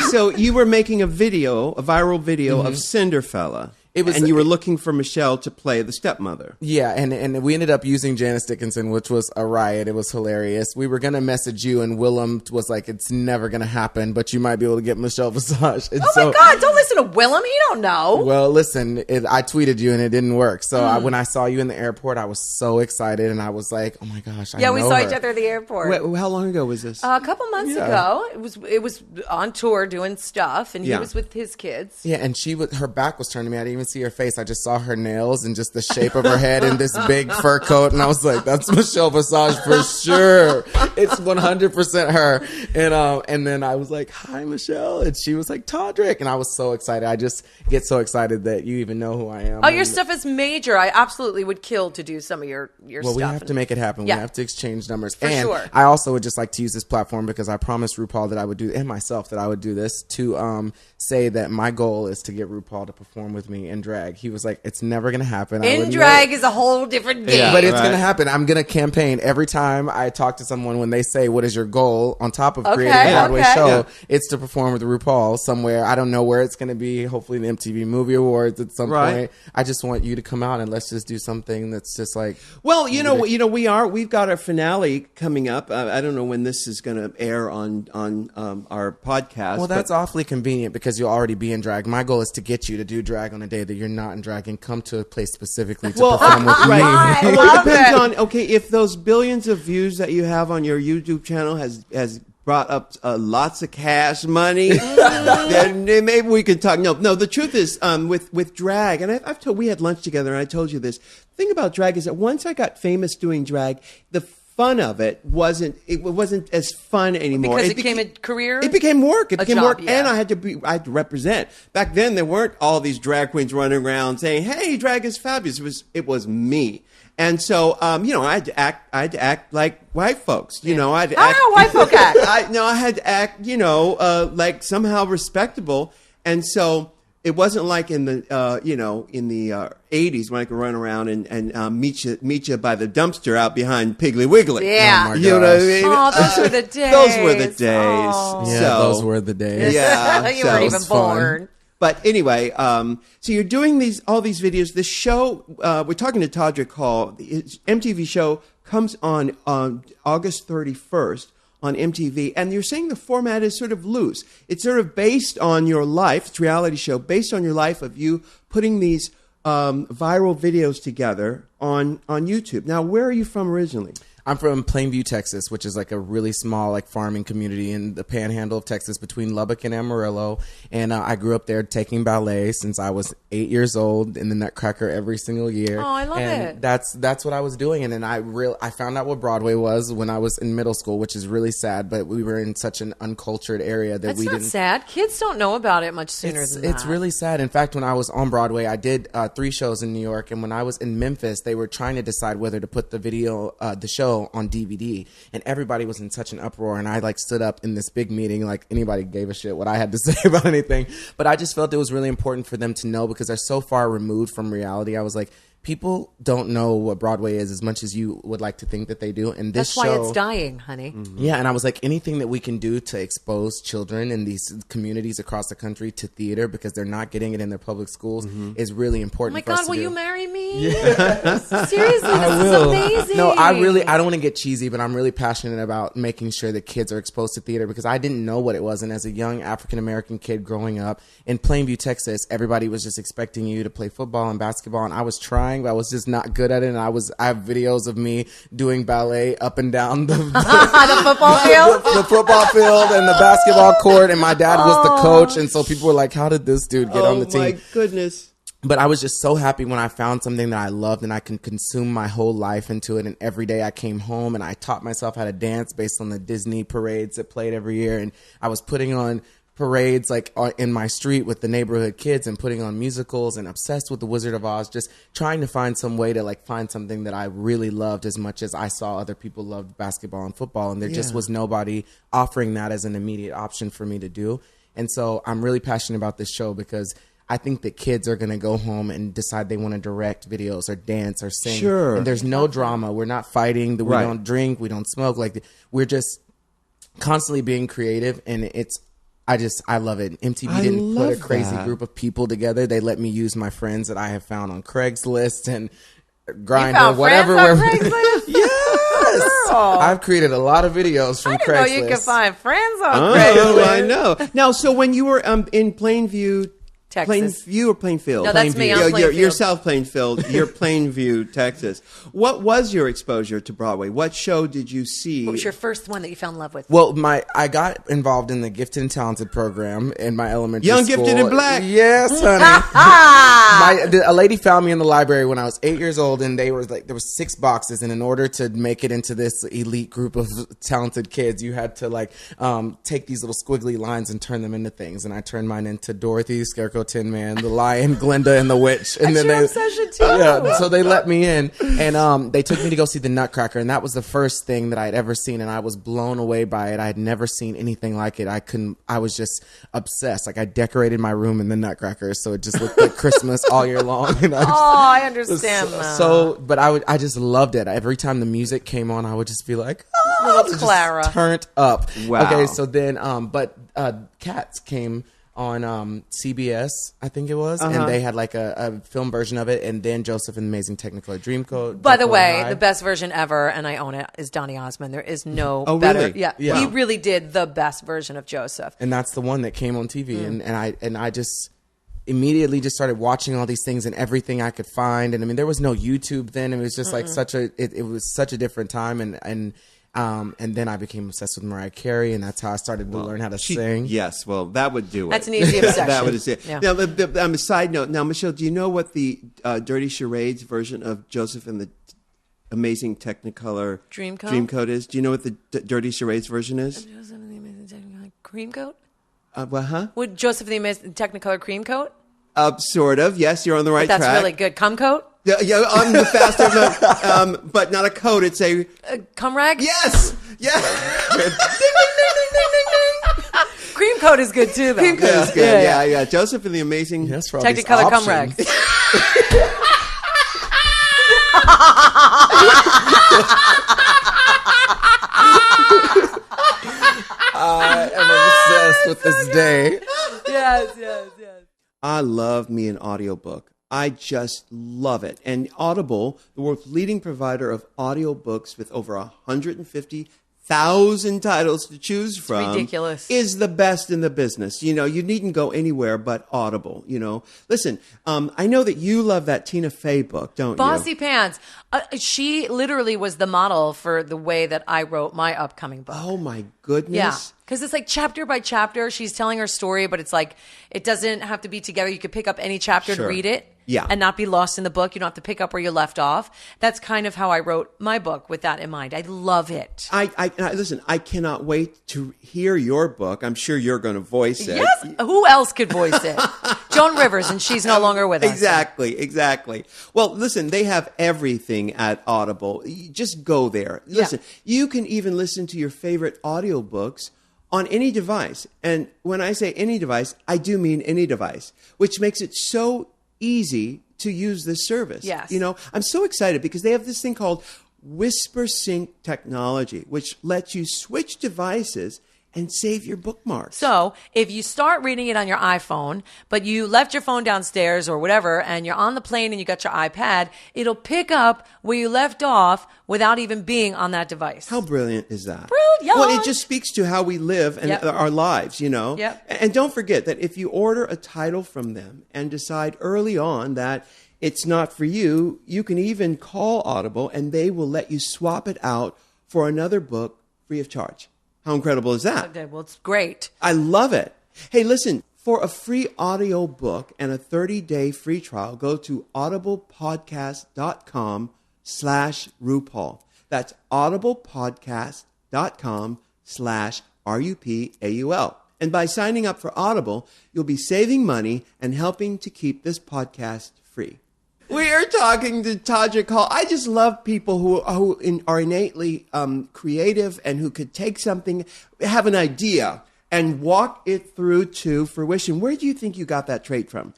So you were making a viral video of Cinderfella. And you were looking for Michelle to play the stepmother. Yeah, and we ended up using Janice Dickinson, which was a riot. It was hilarious. We were going to message you, and Willem was like, it's never going to happen, but you might be able to get Michelle Visage. And my God, don't listen to Willem. He don't know. Well, listen, I tweeted you, and it didn't work. So when I saw you in the airport, I was so excited, and I was like, oh my gosh, I know we saw her. each other at the airport. Wait, how long ago was this? A couple months ago. It was on tour doing stuff, and he was with his kids. Yeah, and her back was turned to me. I didn't even see her face. I just saw her nails and just the shape of her head and this big fur coat, and I was like, that's Michelle Visage for sure. It's 100% her. And then I was like, hi Michelle, and she was like, Todrick, and I was so excited. I just get so excited that you even know who I am. Oh, your stuff is major. I absolutely would kill to do some of your stuff. Well, we have to make it happen. Yeah. We have to exchange numbers. For sure. I also would just like to use this platform because I promised RuPaul that I would do, and myself that I would do this, to say that my goal is to get RuPaul to perform with me in drag. He was like, it's never going to happen. In drag is a whole different game. Yeah, but it's going to happen. I'm going to campaign every time I talk to someone when they say, what is your goal on top of creating a Broadway show? It's to perform with RuPaul somewhere. I don't know where it's going to be. Hopefully the MTV Movie Awards at some point. I just want you to come out and let's just do something that's just like. Well, we've got our finale coming up. I don't know when this is going to air on our podcast. Well, that's awfully convenient because you'll already be in drag. My goal is to get you to do drag on a day that you're not in drag and come to a place specifically to perform with me. Well, it depends on, if those billions of views that you have on your YouTube channel has brought up lots of cash money, then maybe we can talk. No, the truth is, with drag, and we had lunch together and I told you this. The thing about drag is that once I got famous doing drag, the fun of it wasn't as fun anymore. Because it became a career? It became work. Job, and I had to represent. Back then, there weren't all these drag queens running around saying, "Hey, drag is fabulous." It was me. And so, I had to act like white folks. How do white folk act? I had to act, like somehow respectable. And so it wasn't like in the 80s when I could run around and meet you by the dumpster out behind Piggly Wiggly. Yeah. Oh my you know what I mean? Oh, those were the days. Those were the days. Oh. Yeah, those were the days. Yeah. You weren't even born. But anyway, so you're doing all these videos. The show, we're talking to Todrick Hall. His MTV show comes on August 31st on MTV. And you're saying the format is sort of loose. It's sort of based on your life. It's a reality show based on your life of you putting these viral videos together on YouTube. Now, where are you from originally? I'm from Plainview, Texas, which is like a really small farming community in the panhandle of Texas between Lubbock and Amarillo. And I grew up there taking ballet since I was 8 years old in the Nutcracker every single year. Oh, I love it. That's what I was doing. And then I found out what Broadway was when I was in middle school, which is really sad. But we were in such an uncultured area that we didn't. That's not sad. Kids don't know about it much sooner than that. It's really sad. In fact, when I was on Broadway, I did 3 shows in New York. And when I was in Memphis, they were trying to decide whether to put the show on DVD, and everybody was in such an uproar, and I stood up in this big meeting like anybody gave a shit what I had to say about anything. But I just felt it was really important for them to know because they're so far removed from reality. I was like, people don't know what Broadway is as much as you would like to think that they do. And that's why it's dying, honey. Mm-hmm. Yeah, and I was like, anything that we can do to expose children in these communities across the country to theater because they're not getting it in their public schools is really important. Oh my for us God, to will do. you marry me? Yes. Seriously, this is amazing. No, I don't want to get cheesy, but I'm really passionate about making sure that kids are exposed to theater because I didn't know what it was. And as a young African-American kid growing up in Plainview, Texas, everybody was just expecting you to play football and basketball. And I was trying, but I was just not good at it. And I have videos of me doing ballet up and down the football field, the football field and the basketball court. And my dad was the coach. And so people were like, how did this dude get on the team? Oh my goodness. But I was just so happy when I found something that I loved and I can consume my whole life into it. And every day I came home and I taught myself how to dance based on the Disney parades that played every year. And I was putting on parades in my street with the neighborhood kids and putting on musicals and obsessed with the Wizard of Oz, just trying to find some way to find something that I really loved as much as I saw other people loved basketball and football. And there just was nobody offering that as an immediate option for me to do. And so I'm really passionate about this show because I think that kids are going to go home and decide they want to direct videos or dance or sing. Sure. And there's no drama. We're not fighting. We don't drink. We don't smoke. We're just constantly being creative. And I love it. MTV didn't put a crazy group of people together. They let me use my friends that I have found on Craigslist and Grindr, whatever. Yes. Girl. I've created a lot of videos from Craigslist. I didn't know you could find friends on Craigslist. Oh, I know. Now, so when you were in Plainview, Texas. Plainview or Plainfield? No, that's me. I'm Plainfield. You're South Plainfield. You're Plainview, Texas. What was your exposure to Broadway? What show did you see? What was your first one that you fell in love with? Well, I got involved in the Gifted and Talented program in my elementary school. Young, Gifted, and Black. Yes, honey. A lady found me in the library when I was 8 years old, and there was 6 boxes, and in order to make it into this elite group of talented kids, you had to take these little squiggly lines and turn them into things. And I turned mine into Dorothy, Scarecrow Psycho Tin Man, the Lion, Glinda, and the Witch. And That's then your obsession too. Yeah, so they let me in, and they took me to go see the Nutcracker, and that was the first thing that I'd ever seen, and I was blown away by it. I had never seen anything like it. I was just obsessed. Like, I decorated my room in the Nutcracker, so it just looked like Christmas all year long. And I understand that. So, but I just loved it. Every time the music came on, I would just be like, Little Clara. turned up. Wow. Okay, so then, but Cats came on CBS, I think it was, and they had like a film version of it, and then Joseph and the Amazing Technicolor Dreamcoat. By the way, the best version ever, and I own it, is Donny Osmond. There is no better. Really? Yeah, Yeah. he really did the best version of Joseph. And that's the one that came on TV, and I just immediately just started watching all these things and everything I could find. And I mean, there was no YouTube then. It was just like it was such a different time, and then I became obsessed with Mariah Carey, and that's how I started to learn how to sing. Yes, well, that would do it. That's an easy obsession. That would do it. Yeah. Now, a side note. Now, Michelle, do you know what the Dirty Charades version of Joseph and the Amazing Technicolor Dreamcoat is? Do you know what the Dirty Charades version is? Joseph and the Amazing Technicolor Creamcoat? Well, huh? Would Joseph and the Amazing Technicolor Creamcoat? Sort of. Yes, you're on the right That's track. really good. Cumcoat? Yeah, I'm the faster, but not a coat. It's a Cum rag? yes, yeah. Ding, ding, ding, ding, ding, ding, ding. Creamcoat is good too, though. Creamcoat is good. Yeah. Joseph and the Amazing. Yes, for all these Technicolor cum options. rag. I am obsessed with this day. Yes. I love me an audiobook. I just love it. And Audible, the world's leading provider of audiobooks with over 150,000 titles to choose from, ridiculous. Is the best in the business. You know, you needn't go anywhere but Audible, you know. Listen, I know that you love that Tina Fey book, don't Bossy you? Pants. She literally was the model for the way that I wrote my upcoming book. Oh, my goodness. Yeah. Because it's like chapter by chapter. She's telling her story, but it's like, it doesn't have to be together. You could pick up any chapter and read it. Yeah. And not be lost in the book. You don't have to pick up where you left off. That's kind of how I wrote my book with that in mind. I love it. I listen, I cannot wait to hear your book. I'm sure you're going to voice it. Yes. Who else could voice it? Joan Rivers, and she's no longer with us. Exactly. Well, listen, they have everything at Audible. You just go there. Listen, you can even listen to your favorite audiobooks on any device. And when I say any device, I do mean any device, which makes it so easy to use this service. Yes. You know, I'm so excited because they have this thing called Whisper Sync technology, which lets you switch devices and save your bookmarks. So if you start reading it on your iPhone, but you left your phone downstairs or whatever, and you're on the plane and you got your iPad, it'll pick up where you left off without even being on that device. How brilliant is that? Brilliant. Well, it just speaks to how we live and our lives, you know? Yep. And don't forget that if you order a title from them and decide early on that it's not for you, you can even call Audible and they will let you swap it out for another book free of charge. How incredible is that? Okay, well, it's great. I love it. Hey, listen, for a free audio book and a 30-day free trial, go to audiblepodcast.com/RuPaul. That's audiblepodcast.com/RuPaul. And by signing up for Audible, you'll be saving money and helping to keep this podcast free. We are talking to Todrick Hall. I just love people who are innately creative and who could take something, have an idea, and walk it through to fruition. Where do you think you got that trait from?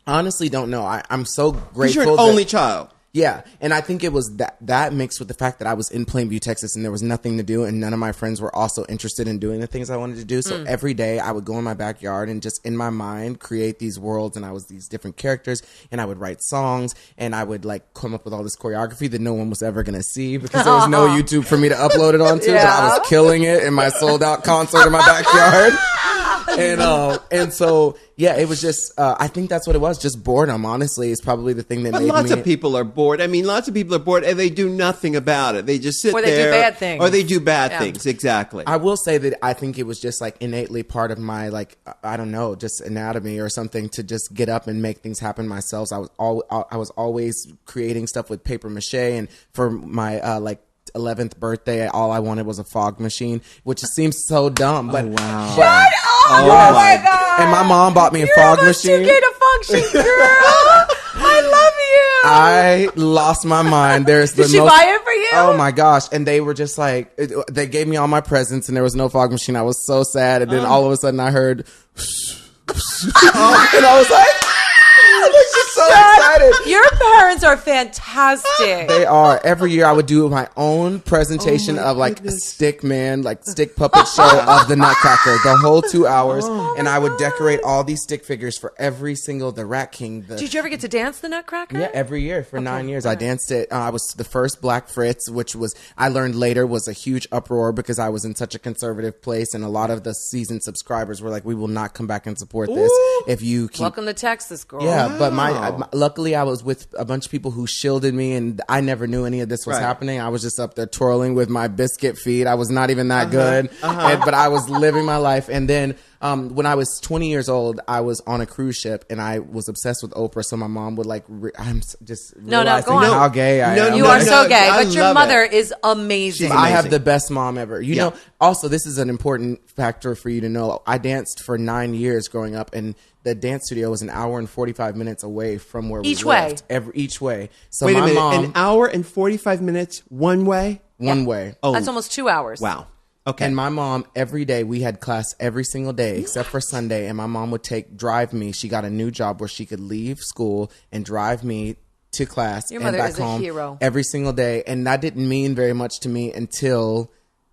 Honestly, don't know. I'm so grateful. 'Cause you're an only child. Yeah, and I think it was that mixed with the fact that I was in Plainview, Texas, and there was nothing to do, and none of my friends were also interested in doing the things I wanted to do. So every day I would go in my backyard and just in my mind create these worlds, and I was these different characters, and I would write songs, and I would like come up with all this choreography that no one was ever gonna see because there was no YouTube for me to upload it onto. But I was killing it in my sold out concert in my backyard. And so yeah, it was just I think that's what it was, just boredom. Honestly, is probably the thing that made me. Lots of people are bored. I mean, lots of people are bored and they do nothing about it. They just sit there. Or they do bad things. Or they do bad things. Exactly. I will say that I think it was just like innately part of my like I don't know, just anatomy or something to just get up and make things happen myself. So I was always creating stuff with paper mache, and for my like 11th birthday, all I wanted was a fog machine, which seems so dumb. But wow. Shut up! Oh my God. And my mom bought me a You're fog almost machine. too gay to function, girl. I love you. I lost my mind. There's the Did she buy it for you? Oh my gosh. And they were just like, they gave me all my presents and there was no fog machine. I was so sad. And then all of a sudden I heard, and I was like, I was just so excited. Your parents are fantastic. They are. Every year I would do my own presentation of like a stick puppet show of the Nutcracker, the whole 2 hours. And I would decorate all these stick figures for every single, the Rat King. Did you ever get to dance the Nutcracker? Yeah, every year for 9 years. I danced it. I was the first Black Fritz, which was, I learned later, was a huge uproar because I was in such a conservative place. And a lot of the season subscribers were like, we will not come back and support this if you keep. Welcome to Texas, girl. Yeah, but luckily I was with a bunch of people who shielded me and I never knew any of this was happening. I was just up there twirling with my biscuit feet. I was not even that good, but I was living my life. And then when I was 20 years old, I was on a cruise ship and I was obsessed with Oprah. So my mom would like, I'm just realizing how gay I am. You are so gay, but your mother is amazing. I have the best mom ever. You know, also this is an important factor for you to know. I danced for 9 years growing up and the dance studio was an hour and 45 minutes away from where we lived. Each way. So wait a minute, mom, an hour and 45 minutes one way? One way. Oh, that's almost 2 hours. Wow. Okay. And my mom, every day, we had class every single day except for Sunday. And my mom would drive me. She got a new job where she could leave school and drive me to class Your and mother back is a home hero. every single day. And that didn't mean very much to me until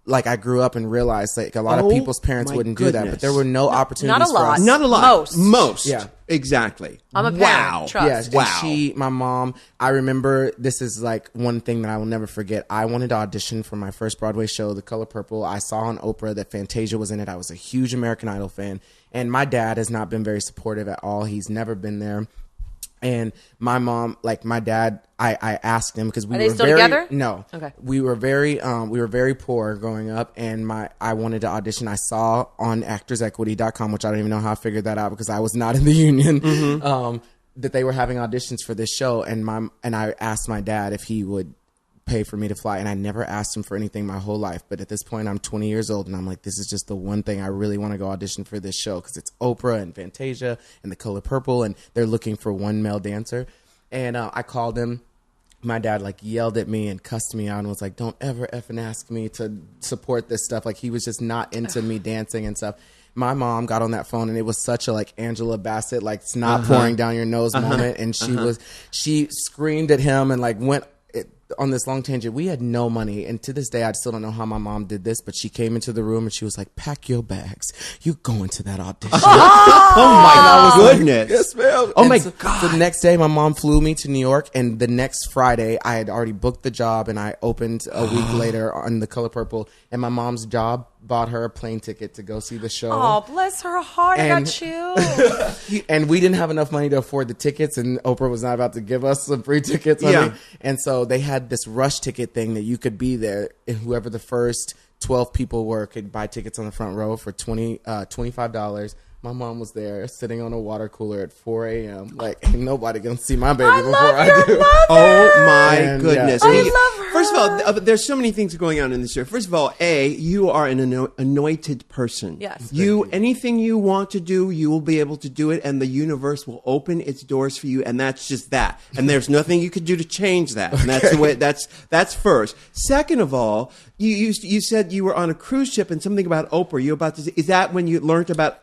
like I grew up and realized like a lot of people's parents wouldn't do that. But there were no opportunities not a lot. for us. Not a lot. Most. Yeah. Exactly. I'm a parent. Wow. Trust. Yeah, and my mom, I remember this is like one thing that I will never forget. I wanted to audition for my first Broadway show, The Color Purple. I saw on Oprah that Fantasia was in it. I was a huge American Idol fan. And my dad has not been very supportive at all. He's never been there. And my mom, like my dad, I asked him because we were still very together? No, okay. We were very poor growing up, and I wanted to audition. I saw on ActorsEquity.com, which I don't even know how I figured that out because I was not in the union, that they were having auditions for this show, and I asked my dad if he would pay for me to fly, and I never asked him for anything my whole life. But at this point, I'm 20 years old, and I'm like, this is just the one thing I really want to go audition for this show because it's Oprah and Fantasia and The Color Purple, and they're looking for one male dancer. And I called him. My dad like yelled at me and cussed me out and was like, don't ever effing ask me to support this stuff. Like he was just not into me dancing and stuff. My mom got on that phone and it was such a like Angela Bassett, like snot pouring down your nose moment. And she screamed at him and like went on this long tangent. We had no money, and to this day I still don't know how my mom did this, but she came into the room and she was like, pack your bags, you going to that audition. Oh my goodness. Like, yes ma'am. Oh my God. So the next day my mom flew me to New York, and the next Friday I had already booked the job, and I opened a week later on The Color Purple, and my mom's job bought her a plane ticket to go see the show. Oh, bless her heart. I got you. And we didn't have enough money to afford the tickets, and Oprah was not about to give us some free tickets. Honey. And so they had this rush ticket thing that you could be there, and whoever the first 12 people were could buy tickets on the front row for $25. My mom was there sitting on a water cooler at 4 a.m. Like, ain't nobody gonna see my baby before I do. Oh my goodness. I love her. First of all, there's so many things going on in this show. First of all, you are an anointed person. Yes. Anything you want to do, you will be able to do it, and the universe will open its doors for you, and that's just that. And there's nothing you could do to change that. And that's the way. That's first. Second of all, you said you were on a cruise ship and something about Oprah. Is that when you learned about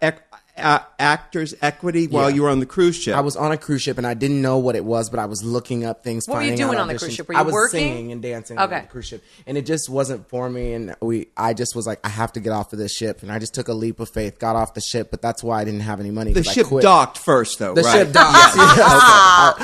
Actors Equity while you were on the cruise ship? I was on a cruise ship and I didn't know what it was, but I was looking up things. What were you doing on the cruise ship? Were you I was working? singing and dancing on the cruise ship, and it just wasn't for me. And I just was like, I have to get off of this ship, and I just took a leap of faith, got off the ship. But that's why I didn't have any money. The ship docked first, though. The right? ship docked.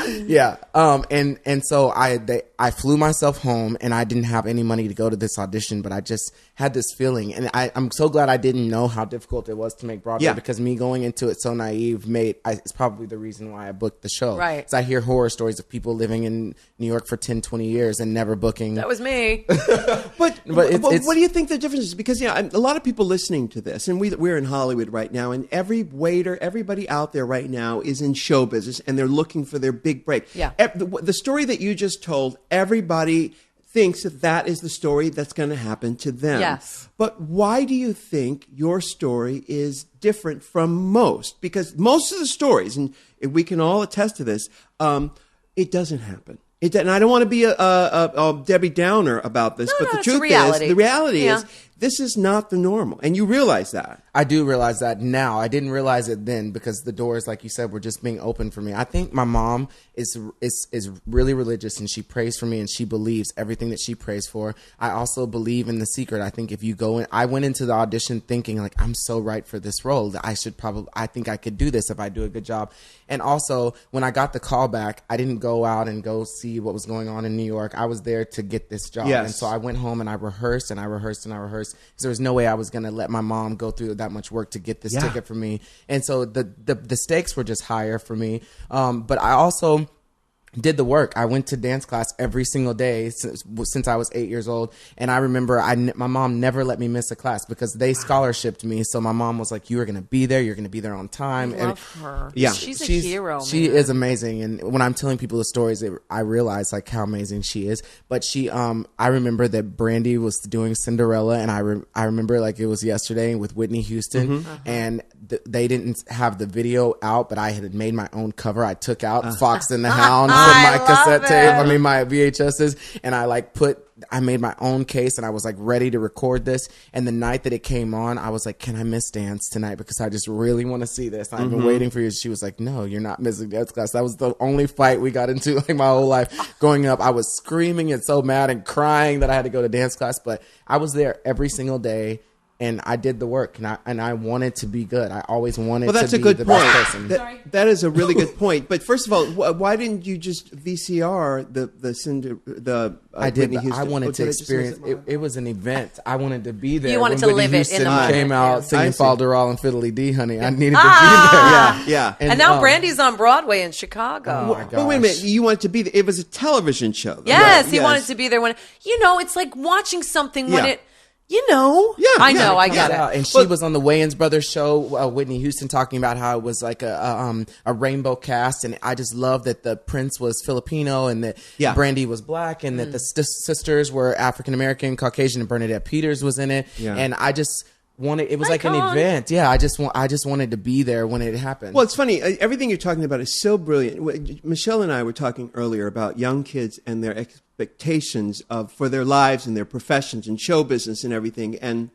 And so I flew myself home, and I didn't have any money to go to this audition, but I just had this feeling, and I'm so glad I didn't know how difficult it was to make Broadway, because me going into it so naive it's probably the reason why I booked the show. Right. Because I hear horror stories of people living in New York for 10, 20 years and never booking. That was me. But what do you think the difference is? Because a lot of people listening to this, and we're in Hollywood right now, and everybody out there right now is in show business, and they're looking for their big break. Yeah. The story that you just told, everybody thinks that that is the story that's going to happen to them. Yes. But why do you think your story is different from most? Because most of the stories, and we can all attest to this, it doesn't happen. And I don't want to be a Debbie Downer about this, but the truth is, the reality is, this is not the normal. And you realize that. I do realize that now. I didn't realize it then because the doors, like you said, were just being opened for me. I think my mom is really religious and she prays for me and she believes everything that she prays for. I also believe in The Secret. I think if you go in, I went into the audition thinking like, I'm so right for this role that I think I could do this if I do a good job. And also when I got the call back, I didn't go out and go see what was going on in New York. I was there to get this job. Yes. And so I went home and I rehearsed and I rehearsed and I rehearsed because there was no way I was going to let my mom go through that much work to get this ticket for me. And so the stakes were just higher for me. But I also did the work. I went to dance class every single day since I was 8 years old. And I remember my mom never let me miss a class because they scholarshiped me. So my mom was like, you are going to be there. You're going to be there on time. I love her. Yeah. She's a hero, She man. is amazing. And when I'm telling people the stories, I realize like how amazing she is. But I remember that Brandy was doing Cinderella. And I remember like it was yesterday with Whitney Houston. And they didn't have the video out, but I had made my own cover. I took out Fox and the Hound from my cassette tape. My VHSs. And I made my own case and I was like ready to record this. And the night that it came on, I was like, can I miss dance tonight? Because I just really want to see this. I've been waiting for you. She was like, no, you're not missing dance class. That was the only fight we got into like my whole life growing up. I was screaming and so mad and crying that I had to go to dance class, but I was there every single day. And I did the work, and I wanted to be good. I always wanted to be the best person. That is a really good point. But first of all, why didn't you just VCR I did. Whitney Houston? I wanted to experience. It was an event. I wanted to be there. You wanted when to Whitney live it Houston in the moment. came out singing I see. Falderall and Fiddly D, honey. I needed to be there. Yeah. And now Brandy's on Broadway in Chicago. Oh my gosh. But wait a minute, you wanted to be there. It was a television show, though. Yes, Right, he wanted to be there when, it's like watching something when it, I know, I get it. And she was on the Wayans Brothers show, Whitney Houston, talking about how it was like a rainbow cast. And I just love that the prince was Filipino and that Brandy was black and that the sisters were African-American, Caucasian, and Bernadette Peters was in it. Yeah. And I just wanted, it was like an event. Yeah, I just wanted to be there when it happened. Well, it's funny. Everything you're talking about is so brilliant. Michelle and I were talking earlier about young kids and their expectations for their lives and their professions and show business and everything. And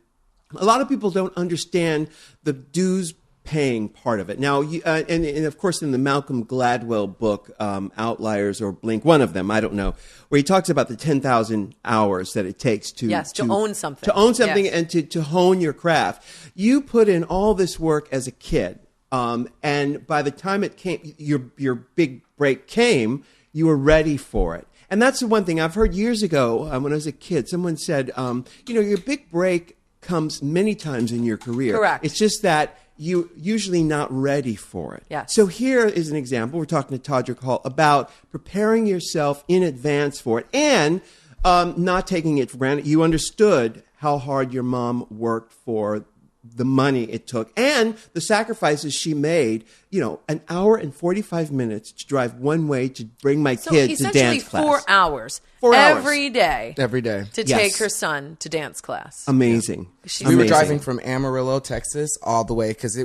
a lot of people don't understand the dues paying part of it. Now, and of course, in the Malcolm Gladwell book, Outliers or Blink, one of them, I don't know, where he talks about the 10,000 hours that it takes to own something. To own something and to hone your craft. You put in all this work as a kid. And by the time it came, your big break came, you were ready for it. And that's the one thing I've heard years ago when I was a kid. Someone said, your big break comes many times in your career. Correct. It's just that you're usually not ready for it. Yes. So here is an example. We're talking to Todrick Hall about preparing yourself in advance for it and not taking it for granted. You understood how hard your mom worked for the money it took and the sacrifices she made, an hour and 45 minutes to drive one way to bring my kid to dance class. 4 hours. 4 hours. Every day. To take her son to dance class. Amazing. We were driving from Amarillo, Texas, all the way because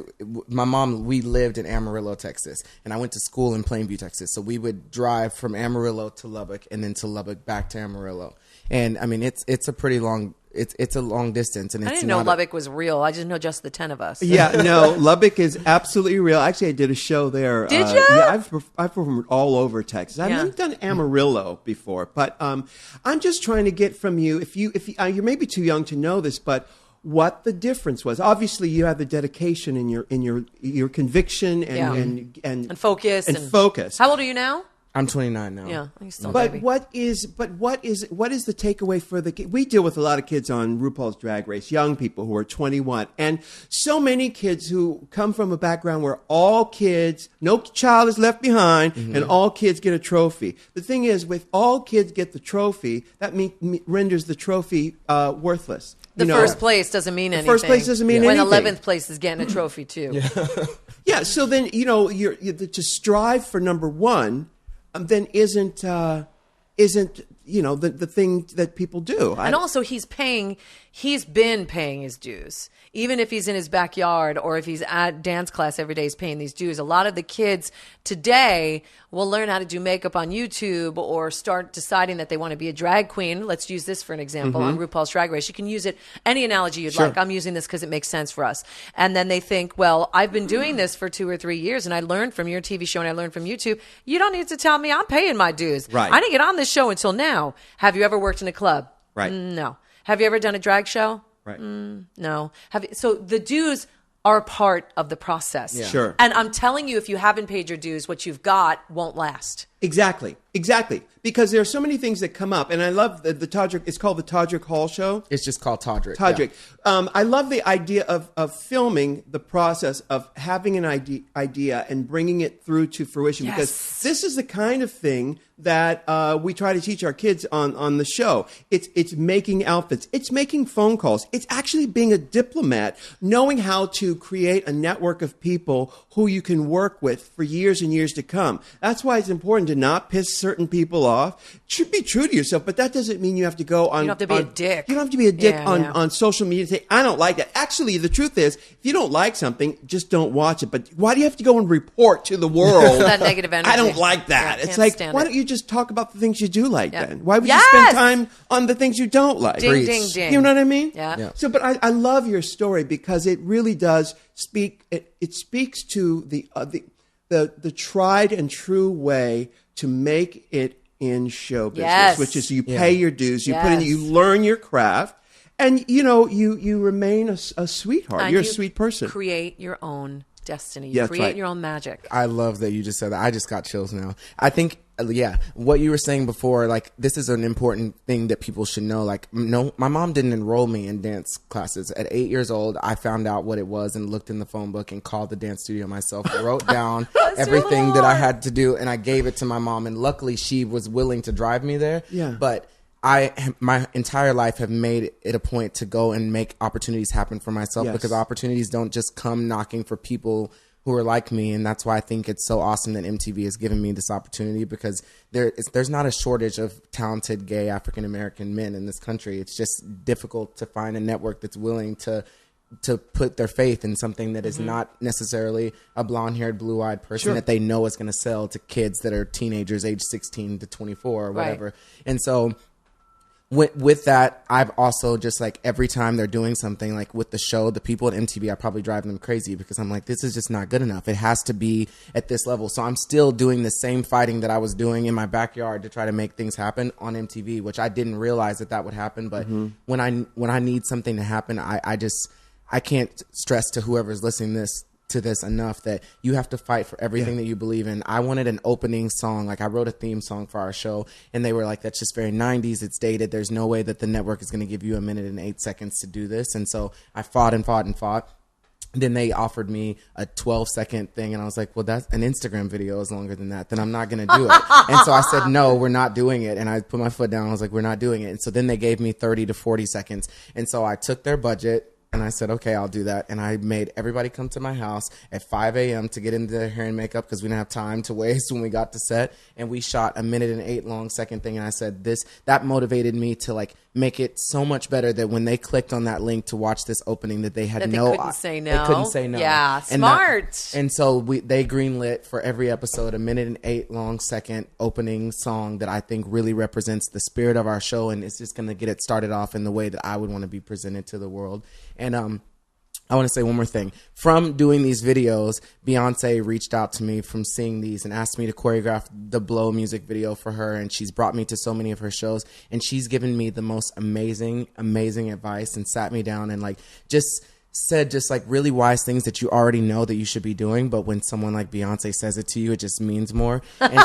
my mom, we lived in Amarillo, Texas, and I went to school in Plainview, Texas. So we would drive from Amarillo to Lubbock, and then to Lubbock back to Amarillo. And I mean, it's a pretty long. It's a long distance, and I didn't know Lubbock was real. I just know just the 10 of us. Yeah, no, Lubbock is absolutely real. Actually, I did a show there. Did you? Yeah, I've performed all over Texas. I've done Amarillo before, but I'm just trying to get from you. If you may be too young to know this, but what the difference was. Obviously, you have the dedication in your conviction and focus and focus. How old are you now? I'm 29 now. Yeah, he's still but baby. what is the takeaway for the kid? We deal with a lot of kids on RuPaul's Drag Race, young people who are 21, and so many kids who come from a background where all kids, no child is left behind, and all kids get a trophy. The thing is, with all kids get the trophy, that renders the trophy worthless. The first place doesn't mean anything. First place doesn't mean anything. When 11th place is getting a trophy too. Yeah. So then you're to strive for number one. Then isn't the thing that people do. And also he's been paying his dues. Even if he's in his backyard or if he's at dance class every day, he's paying these dues. A lot of the kids today will learn how to do makeup on YouTube or start deciding that they want to be a drag queen. Let's use this for an example on RuPaul's Drag Race. You can use it, any analogy you'd like. I'm using this because it makes sense for us. And then they think, well, I've been doing this for 2 or 3 years and I learned from your TV show and I learned from YouTube. You don't need to tell me I'm paying my dues. Right. I didn't get on this show until now. Have you ever worked in a club? Right. No. Have you ever done a drag show? Right. No. So the dues are part of the process. Yeah. Sure. And I'm telling you, if you haven't paid your dues, what you've got won't last. Exactly. Because there are so many things that come up. And I love the Todrick. It's called the Todrick Hall show. It's just called Todrick. Todrick. Yeah. I love the idea of filming the process of having an idea and bringing it through to fruition. Yes. Because this is the kind of thing that we try to teach our kids on the show. It's making outfits. It's making phone calls. It's actually being a diplomat, knowing how to create a network of people who you can work with for years and years to come. That's why it's important to not piss certain people off. Should be true to yourself, but that doesn't mean you have to go on. You don't have to be a dick. You don't have to be a dick Yeah, on social media and say, I don't like that. Actually, the truth is, if you don't like something, just don't watch it. But why do you have to go and report to the world? That negative energy. I don't like that. Yeah, it's can't like, stand why it. don't you just talk about the things you do like Yeah. then? Why would Yes! you spend time on the things you don't like? Ding, ding, ding. You know what I mean? Yeah. So, but I love your story because it really does speak. It speaks to the tried and true way to make it in show business, Yes. which is you pay your dues, you put in, Yes. you learn your craft, and you remain a sweetheart. And You're a you sweet person. Create your own destiny. You Yeah, that's create right. your own magic. I love that you just said that. I just got chills now. I think, what you were saying before, like, this is an important thing that people should know. Like, no, my mom didn't enroll me in dance classes. At 8 years old, I found out what it was and looked in the phone book and called the dance studio myself, wrote down everything that I had to do, and I gave it to my mom. And luckily, she was willing to drive me there. Yeah. But my entire life have made it a point to go and make opportunities happen for myself because opportunities don't just come knocking for people who are like me. And that's why I think it's so awesome that MTV has given me this opportunity, because there's not a shortage of talented gay African-American men in this country. It's just difficult to find a network that's willing to put their faith in something that is not necessarily a blonde-haired, blue-eyed person that they know is going to sell to kids that are teenagers age 16 to 24 or whatever. Right. And so with that, I've also just, like, every time they're doing something, like with the show, the people at MTV, I probably drive them crazy because I'm like, this is just not good enough. It has to be at this level. So I'm still doing the same fighting that I was doing in my backyard to try to make things happen on MTV, which I didn't realize that would happen. But when I need something to happen, I can't stress to whoever's listening to this enough that you have to fight for everything that you believe in. I wanted an opening song. Like, I wrote a theme song for our show, and they were like, that's just very 90s. It's dated. There's no way that the network is going to give you 1 minute and 8 seconds to do this. And so I fought and fought and fought. Then they offered me a 12-second thing, and I was like, well, that's an Instagram video is longer than that. Then I'm not going to do it. And so I said, no, we're not doing it. And I put my foot down. I was like, we're not doing it. And so then they gave me 30 to 40 seconds. And so I took their budget, and I said, okay, I'll do that. And I made everybody come to my house at 5 a.m. to get into their hair and makeup because we didn't have time to waste when we got to set. And we shot a 1 minute and 8 long second thing. And I said, that motivated me to, like, make it so much better that when they clicked on that link to watch this opening, that they had That they couldn't say no. They couldn't say no. Yeah, And smart. And so they greenlit for every episode a 1 minute and 8 long second opening song that I think really represents the spirit of our show, and it's just going to get it started off in the way that I would want to be presented to the world. And I want to say one more thing. From doing these videos, Beyonce reached out to me from seeing these and asked me to choreograph the Blow music video for her. And she's brought me to so many of her shows. And she's given me the most amazing, amazing advice and sat me down and, like, just said just, like, really wise things that you already know that you should be doing. But when someone like Beyonce says it to you, it just means more. And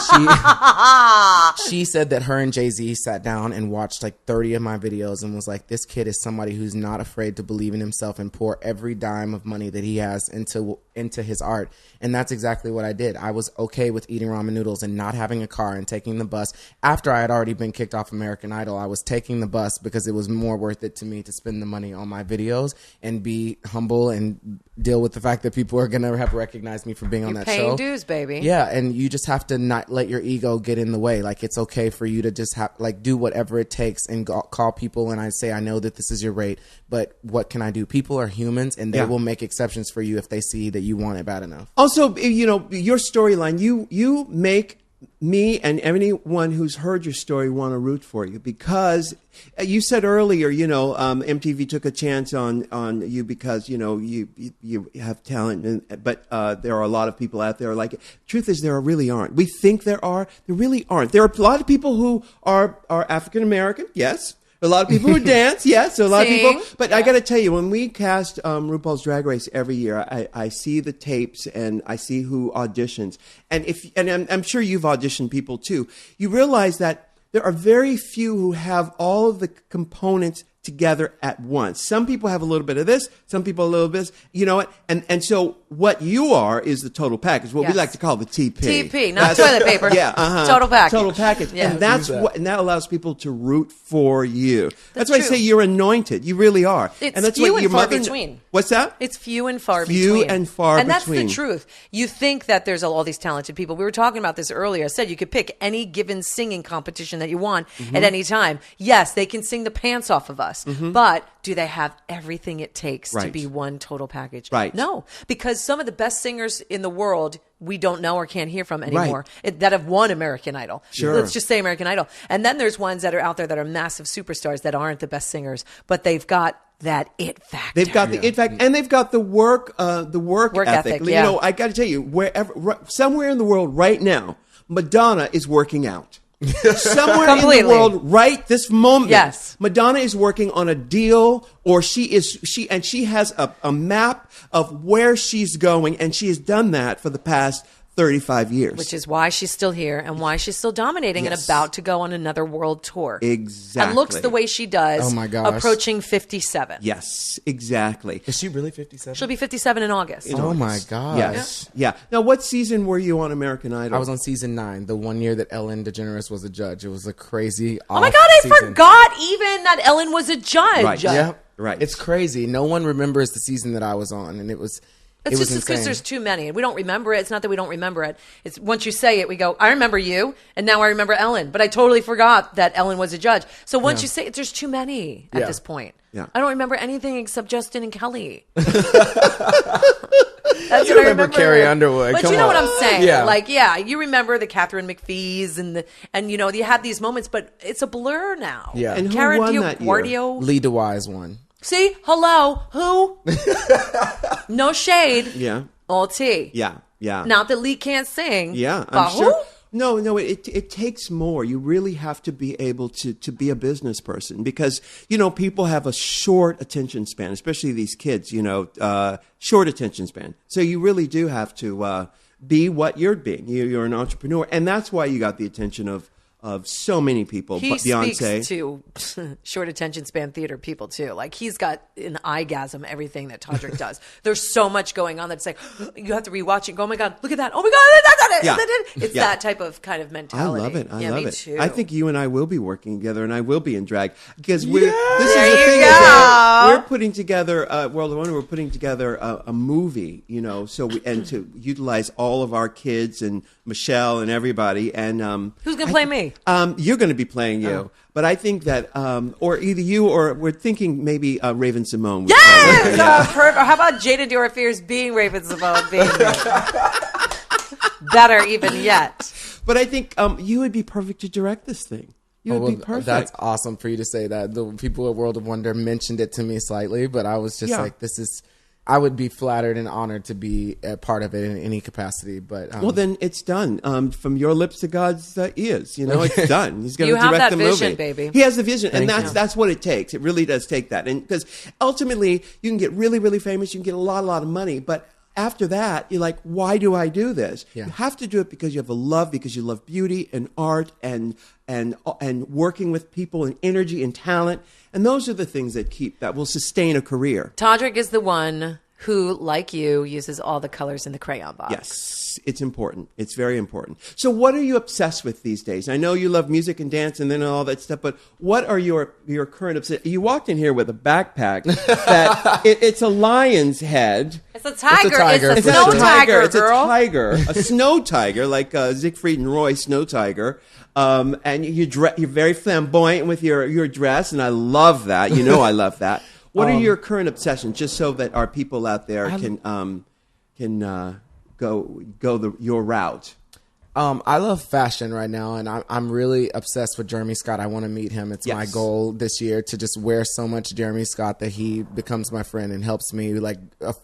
she said that her and Jay-Z sat down and watched like 30 of my videos and was like, this kid is somebody who's not afraid to believe in himself and pour every dime of money that he has into his art. And that's exactly what I did. I was okay with eating ramen noodles and not having a car and taking the bus. After I had already been kicked off American Idol, I was taking the bus because it was more worth it to me to spend the money on my videos and be humble and deal with the fact that people are gonna have to recognize me for being on that paying show. dues, baby. Yeah, and you just have to not let your ego get in the way. Like, it's okay for you to just do whatever it takes and call people. And I say, I know that this is your rate, but what can I do? People are humans, and they will make exceptions for you if they see that you want it bad enough. Also, your storyline, you make me and anyone who's heard your story want to root for you, because you said earlier, MTV took a chance on you because, you have talent, but there are a lot of people out there like it. Truth is, there really aren't. We think there are. There really aren't. There are a lot of people who are African-American, yes. A lot of people who dance, yes. So a lot of people. But I got to tell you, when we cast RuPaul's Drag Race every year, I see the tapes and I see who auditions. And I'm sure you've auditioned people too. You realize that there are very few who have all of the components together at once. Some people have a little bit of this, some people a little bit of this, you know what? And so what you are is the total package, what we like to call the TP. TP, not toilet paper. Total package. Total package. Yeah. And that allows people to root for you. That's why true. I say you're anointed. You really are. It's and that's few what and your far mother between. What's that? It's few and far between. Few and far and between. And that's the truth. You think that there's all these talented people. We were talking about this earlier. I said you could pick any given singing competition that you want at any time. Yes, they can sing the pants off of us. But do they have everything it takes to be one total package? Right. No, because some of the best singers in the world we don't know or can't hear from anymore that have won American Idol. Sure. Let's just say American Idol. And then there's ones that are out there that are massive superstars that aren't the best singers, but they've got that it factor. They've got the it factor, and they've got the work ethic. Yeah. I got to tell you, somewhere in the world right now, Madonna is working out. Somewhere in the world right this moment, yes, Madonna is working on a deal, or she has a map of where she's going, and she has done that for the past 35 years. Which is why she's still here and why she's still dominating and about to go on another world tour. Exactly. And looks the way she does. Oh my gosh. Approaching 57. Yes, exactly. Is she really 57? She'll be 57 in August. Oh my gosh. Yes. Yeah. Now, what season were you on American Idol? I was on season 9, the one year that Ellen DeGeneres was a judge. It was a crazy Oh my God, I forgot even that Ellen was a judge. Right. Yeah. Right. It's crazy. No one remembers the season that I was on, and it was It's was just because insane. there's too many. We don't remember it. It's not that we don't remember it. It's once you say it, we go, I remember you, and now I remember Ellen. But I totally forgot that Ellen was a judge. So once you say it, there's too many at this point. Yeah. I don't remember anything except Justin and Kelly. That's You what I remember Carrie Underwood. But Come you know on. what I'm saying? Yeah. You remember the Catherine McPhees and you had these moments, but it's a blur now. Yeah. And who Karen won that year? Guardio. Lee DeWise won. See? Hello? Who? No shade. Yeah. All tea. Yeah. Yeah. Not that Lee can't sing. Yeah, but I'm sure. who? No, it takes more. You really have to be able to be a business person because, people have a short attention span, especially these kids, short attention span. So you really do have to be what you're being. You're an entrepreneur. And that's why you got the attention of so many people. He Beyonce. speaks to short attention span theater people too. Like he's got an eyegasm everything that Todrick does. There's so much going on that's like you have to rewatch it and go, oh my God, look at that. Oh my God, it's that type of kind of mentality. I love it. I love it. Too. I think you and I will be working together, and I will be in drag because this is There the you thing. go. We're putting together World of Wonder. We're putting together a movie, so to utilize all of our kids and Michelle and everybody. And who's gonna play me? You're going to be playing you, but I think that or either you or we're thinking maybe Raven Simone. Yes, perfect. How about Jada Dorfier's being Raven Simone being better even yet? But I think you would be perfect to direct this thing. You would be perfect. That's awesome for you to say that. The people at World of Wonder mentioned it to me slightly, but I was just like, I would be flattered and honored to be a part of it in any capacity. But well, then it's done. From your lips to God's ears. It's done. He's going to have direct that the vision, movie. baby. He has the vision, and Thank you. that's what it takes. It really does take that, and because ultimately you can get really, really famous, you can get a lot of money, but after that, you're like, why do I do this? Yeah. You have to do it because you have a love, because you love beauty and art and working with people and energy and talent. And those are the things that will sustain a career. Todrick is the one who, like you, uses all the colors in the crayon box. Yes, it's important. It's very important. So what are you obsessed with these days? I know you love music and dance and then all that stuff, but what are your current obsessions? You walked in here with a backpack that it's a lion's head. It's a tiger. It's a It's snow tiger, It's a girl. tiger. A snow tiger, like Siegfried and Roy snow tiger. And you're very flamboyant with your dress, and I love that. You know I love that. What are your current obsessions, just so that our people out there can go your route? I love fashion right now, and I'm really obsessed with Jeremy Scott. I want to meet him. It's my goal this year to just wear so much Jeremy Scott that he becomes my friend and helps me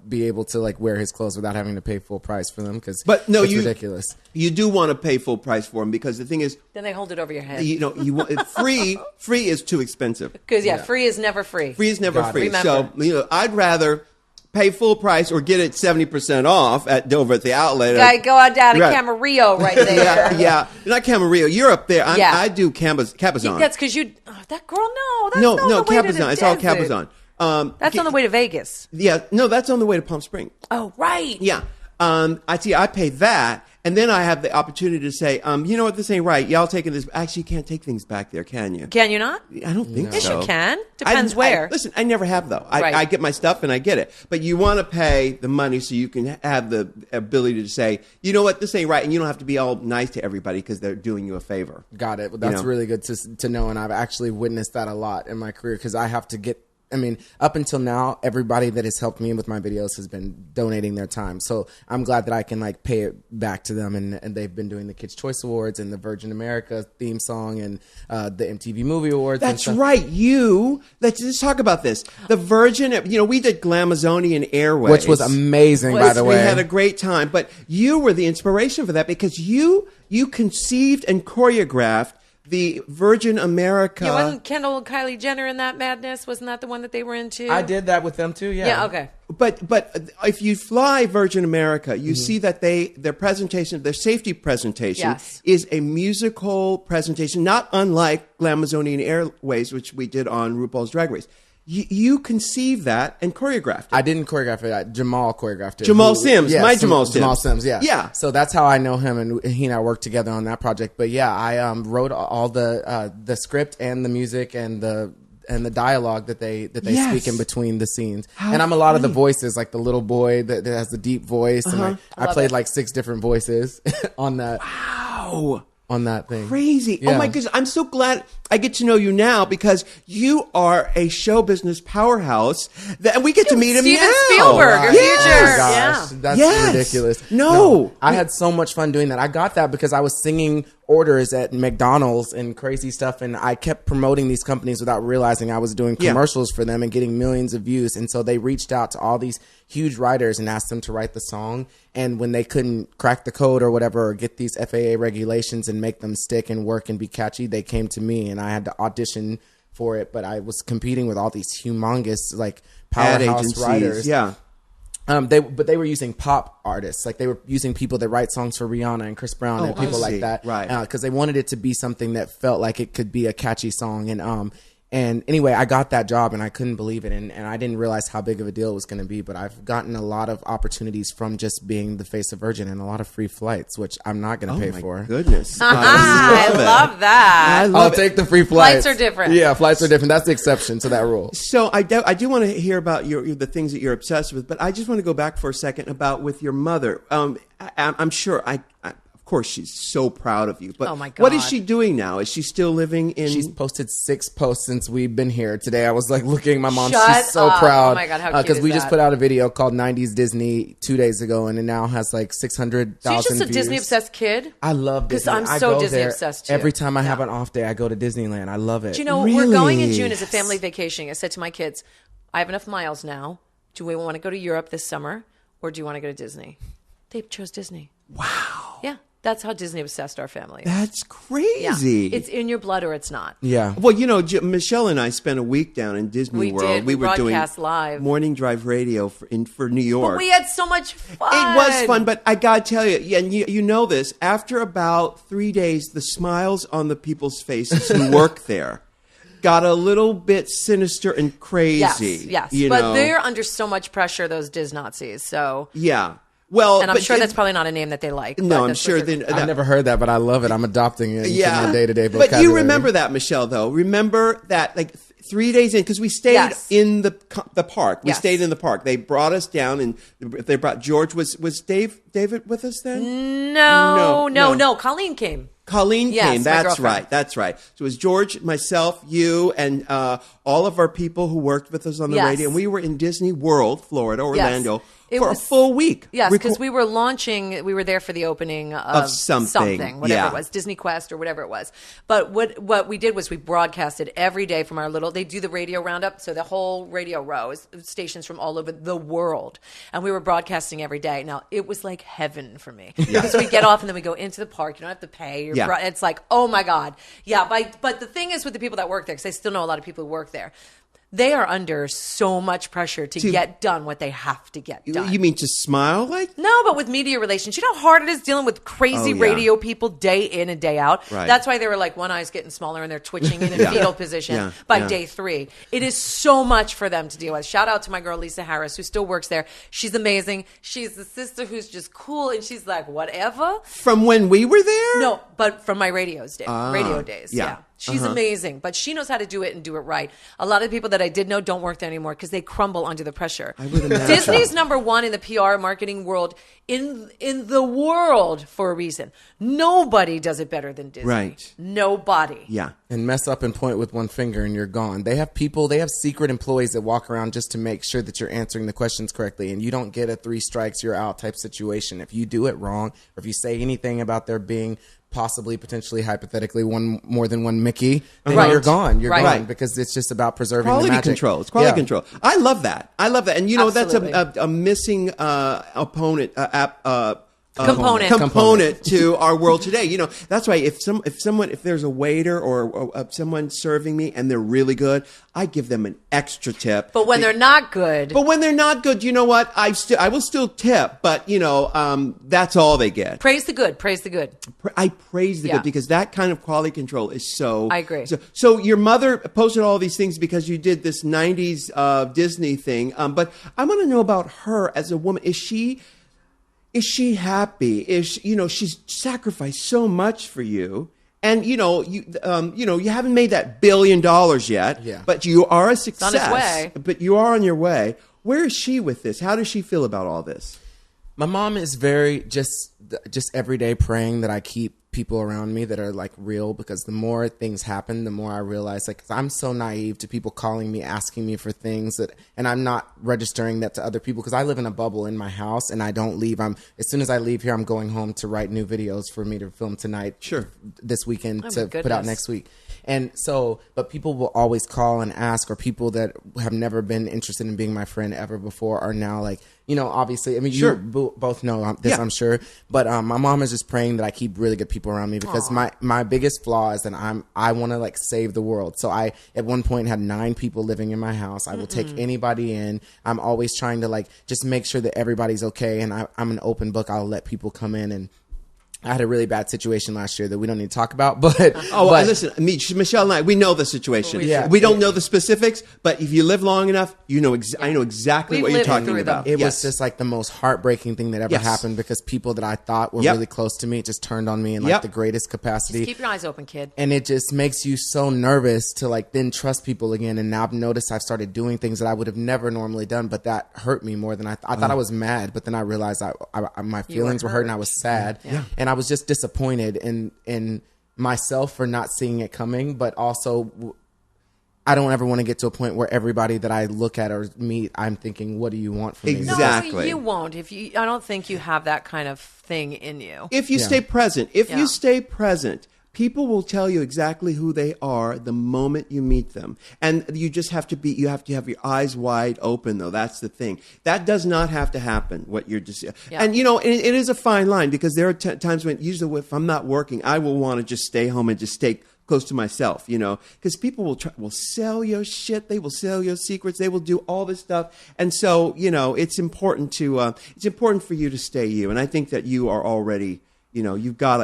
be able to wear his clothes without having to pay full price for them. It's ridiculous. You do want to pay full price for them because the thing is, Then they hold it over your head. you want free. Free is too expensive. Because free is never free. Free is never free. Remember. So I'd rather pay full price or get it 70% off over at the outlet. Go on down to Camarillo right there. yeah. Not Camarillo. You're up there. Yeah. I do Cabazon. That's because that girl, no. That's No, on the way to the Cabazon. It's all desert. Cabazon. That's on the way to Vegas. Yeah. No, that's on the way to Palm Springs. Oh, right. Yeah. I pay that. And then I have the opportunity to say, you know what, this ain't right. Y'all taking this. Actually, you can't take things back there, can you? Can you not? I don't think so. Yes, you can. Depends where. Listen, I never have, though. Right. I get my stuff and I get it. But you want to pay the money so you can have the ability to say, you know what, this ain't right. And you don't have to be all nice to everybody because they're doing you a favor. Got it. Well, that's really good to know. And I've actually witnessed that a lot in my career because I have to get... up until now, everybody that has helped me with my videos has been donating their time. So I'm glad that I can pay it back to them. And they've been doing the Kids' Choice Awards and the Virgin America theme song and the MTV Movie Awards. That's right. Let's talk about this. The Virgin, we did Glamazonian Airways. Which was amazing, by the way. We had a great time. But you were the inspiration for that because you conceived and choreographed the Virgin America. Yeah, wasn't Kendall and Kylie Jenner in that madness? Wasn't that the one that they were into? I did that with them too. Yeah. Yeah. Okay. But if you fly Virgin America, you see that their presentation, their safety presentation, is a musical presentation, not unlike Glamazonian Airways, which we did on RuPaul's Drag Race. You conceived that and choreographed it. I didn't choreograph it. Jamal choreographed it. Jamal Sims. Yeah, Jamal Sims. Jamal Sims, yeah. Yeah. So that's how I know him, and he and I worked together on that project. But yeah, I wrote all the script and the music and the dialogue that they speak in between the scenes. And I'm a lot of the voices, like the little boy that has the deep voice. And I played 6 different voices on that. Wow. On that thing. Crazy. Yeah. Oh my goodness. I'm so glad I get to know you now because you are a show business powerhouse and we get to meet him now. Steven Spielberg, your future. Oh my gosh. Yeah. That's ridiculous. No. I had so much fun doing that. I got that because I was singing orders at McDonald's and crazy stuff, and I kept promoting these companies without realizing I was doing commercials for them and getting millions of views. And so they reached out to all these huge writers and asked them to write the song. And when they couldn't crack the code or whatever, or get these FAA regulations and make them stick and work and be catchy, they came to me and I had to audition for it. But I was competing with all these humongous powerhouse writers. Yeah. They were using pop artists, they were using people that write songs for Rihanna and Chris Brown and people like that, right? Because they wanted it to be something that felt like it could be a catchy song. And anyway, I got that job and I couldn't believe it, and I didn't realize how big of a deal it was going to be. But I've gotten a lot of opportunities from just being the face of Virgin and a lot of free flights, which I'm not going to pay for. Goodness, I love that. I'll take the free flights. Flights are different. Yeah, flights are different. That's the exception to that rule. So I do want to hear about the things that you're obsessed with, but I just want to go back for a second about with your mother. I'm sure of course, she's so proud of you. But oh my God. What is she doing now? Is she still living in... She's posted 6 posts since we've been here. Today I was looking, my mom, Shut she's so up. proud. Oh my God, how cute because is we that? just put out a video called 90s Disney 2 days ago, and it now has 600,000 So you're just a views. Disney-obsessed kid? I love Disney. Because I'm I so go Disney-obsessed, too. Every time I have an off day, I go to Disneyland. I love it. Do you know, we're going in June as a family vacation. I said to my kids, I have enough miles now. Do we want to go to Europe this summer, or do you want to go to Disney? They chose Disney. Wow. Yeah. That's how Disney obsessed our family. That's crazy. Yeah. It's in your blood or it's not. Yeah. Well, Michelle and I spent a week down in Disney World. Did. We were doing broadcast live. Morning Drive Radio for New York. But we had so much fun. It was fun, but I got to tell you, and you know this, after about 3 days, the smiles on the people's faces who work there got a little bit sinister and crazy. Yes. You But know? they're under so much pressure, those Diz Nazis. So Yeah. Well, and I'm sure that's probably not a name that they like. No, but I'm that's sure what they're- they. I've never heard that, but I love it. I'm adopting it into my day-to-day vocabulary. But you remember that, Michelle, though. Remember that, like, 3 days in, because we stayed in the park. We stayed in the park. They brought us down, and they brought George. Was David with us then? No. Colleen came. Colleen Yes, came. my That's girlfriend. right. That's right. So it was George, myself, you, and all of our people who worked with us on the Yes. radio. And we were in Disney World, Florida, Orlando, It for was- a full week. Yes, because we were launching. We were there for the opening of something. whatever Yeah. it was, Disney Quest or whatever it was. But what we did was we broadcasted every day from our little. They do the radio roundup, so the whole radio row is stations from all over the world, and we were broadcasting every day. Now it was like heaven for me because we get off and then we go into the park. You don't have to pay. It's like, oh my god, yeah. But the thing is with the people that work there, because I still know a lot of people who work there. They are under so much pressure to get done what they have to get done. You mean to smile like? No, but with media relations, you know how hard it is dealing with crazy radio people day in and day out? Right. That's why they were like, one eye's getting smaller and they're twitching in a fetal position by day 3. It is so much for them to deal with. Shout out to my girl, Lisa Harris, who still works there. She's amazing. She's the sister who's just cool, and she's like, whatever. From when we were there? No, but from my radio days. Yeah. She's amazing, but she knows how to do it and do it right. A lot of the people that I did know don't work there anymore because they crumble under the pressure. I would imagine. Disney's number one in the PR marketing world, in the world, for a reason. Nobody does it better than Disney. Right. Nobody. Yeah. And mess up and point with one finger and you're gone. They have secret employees that walk around just to make sure that you're answering the questions correctly, and you don't get a 3 strikes, you're out type situation. If you do it wrong, or if you say anything about there being possibly, potentially, hypothetically, more than one Mickey, then you're gone. You're gone because it's just about preserving quality the magic. control. It's quality control. I love that. And you know, Absolutely. that's a missing opponent Component to our world today. You know, that's why if there's a waiter or someone serving me and they're really good, I give them an extra tip. But when they're not good, you know what? I will still tip, but you know, that's all they get. praise the good. Praise the good. I praise the good because that kind of quality control is so. I agree. So your mother posted all these things because you did this '90s Disney thing. But I want to know about her as a woman. Is she happy? She's sacrificed so much for you, and you haven't made that $1 billion yet. Yeah. But you are a success. It's on its way. But you are on your way. Where is she with this? How does she feel about all this? My mom is very just every day praying that I keep people around me that are like real, because the more things happen, the more I realize, like, 'cause I'm so naive to people calling me, asking me for things and I'm not registering that to other people because I live in a bubble in my house and I don't leave. As soon as I leave here, I'm going home to write new videos for me to film tonight. Sure. This weekend Oh, to my put out goodness. next week. And so, but people will always call and ask, or people that have never been interested in being my friend ever before are now like, obviously, I mean, Sure. you both know this, I'm sure. But my mom is just praying that I keep really good people around me, because my biggest flaw is that I want to like save the world. So I, at one point, had 9 people living in my house. I will take anybody in. I'm always trying to like just make sure that everybody's okay. And I'm an open book. I'll let people come in. And I had a really bad situation last year that we don't need to talk about, but listen, Michelle and I, we know the situation. We don't know the specifics, but if you live long enough, I know exactly We've what you're lived talking through about. them. it was just like the most heartbreaking thing that ever happened, because people that I thought were really close to me just turned on me in like the greatest capacity. Just keep your eyes open, kid. And it just makes you so nervous to like then trust people again. And now I've noticed I've started doing things that I would have never normally done, but that hurt me more than I thought I was mad, but then I realized my feelings were hurt and I was sad. And I was just disappointed in myself for not seeing it coming, but also I don't ever want to get to a point where everybody that I look at or meet, I'm thinking, what do you want from me? Exactly. No, you won't. I don't think you have that kind of thing in you. If you stay present, people will tell you exactly who they are the moment you meet them. And you just have to have your eyes wide open, though. That's the thing. That does not have to happen, what you're just... Yeah. And, it is a fine line, because there are times when, usually if I'm not working, I will want to just stay home and just stay close to myself, because people will sell your shit. They will sell your secrets. They will do all this stuff. And so, it's important for you to stay you. And I think that you are already You know, you've got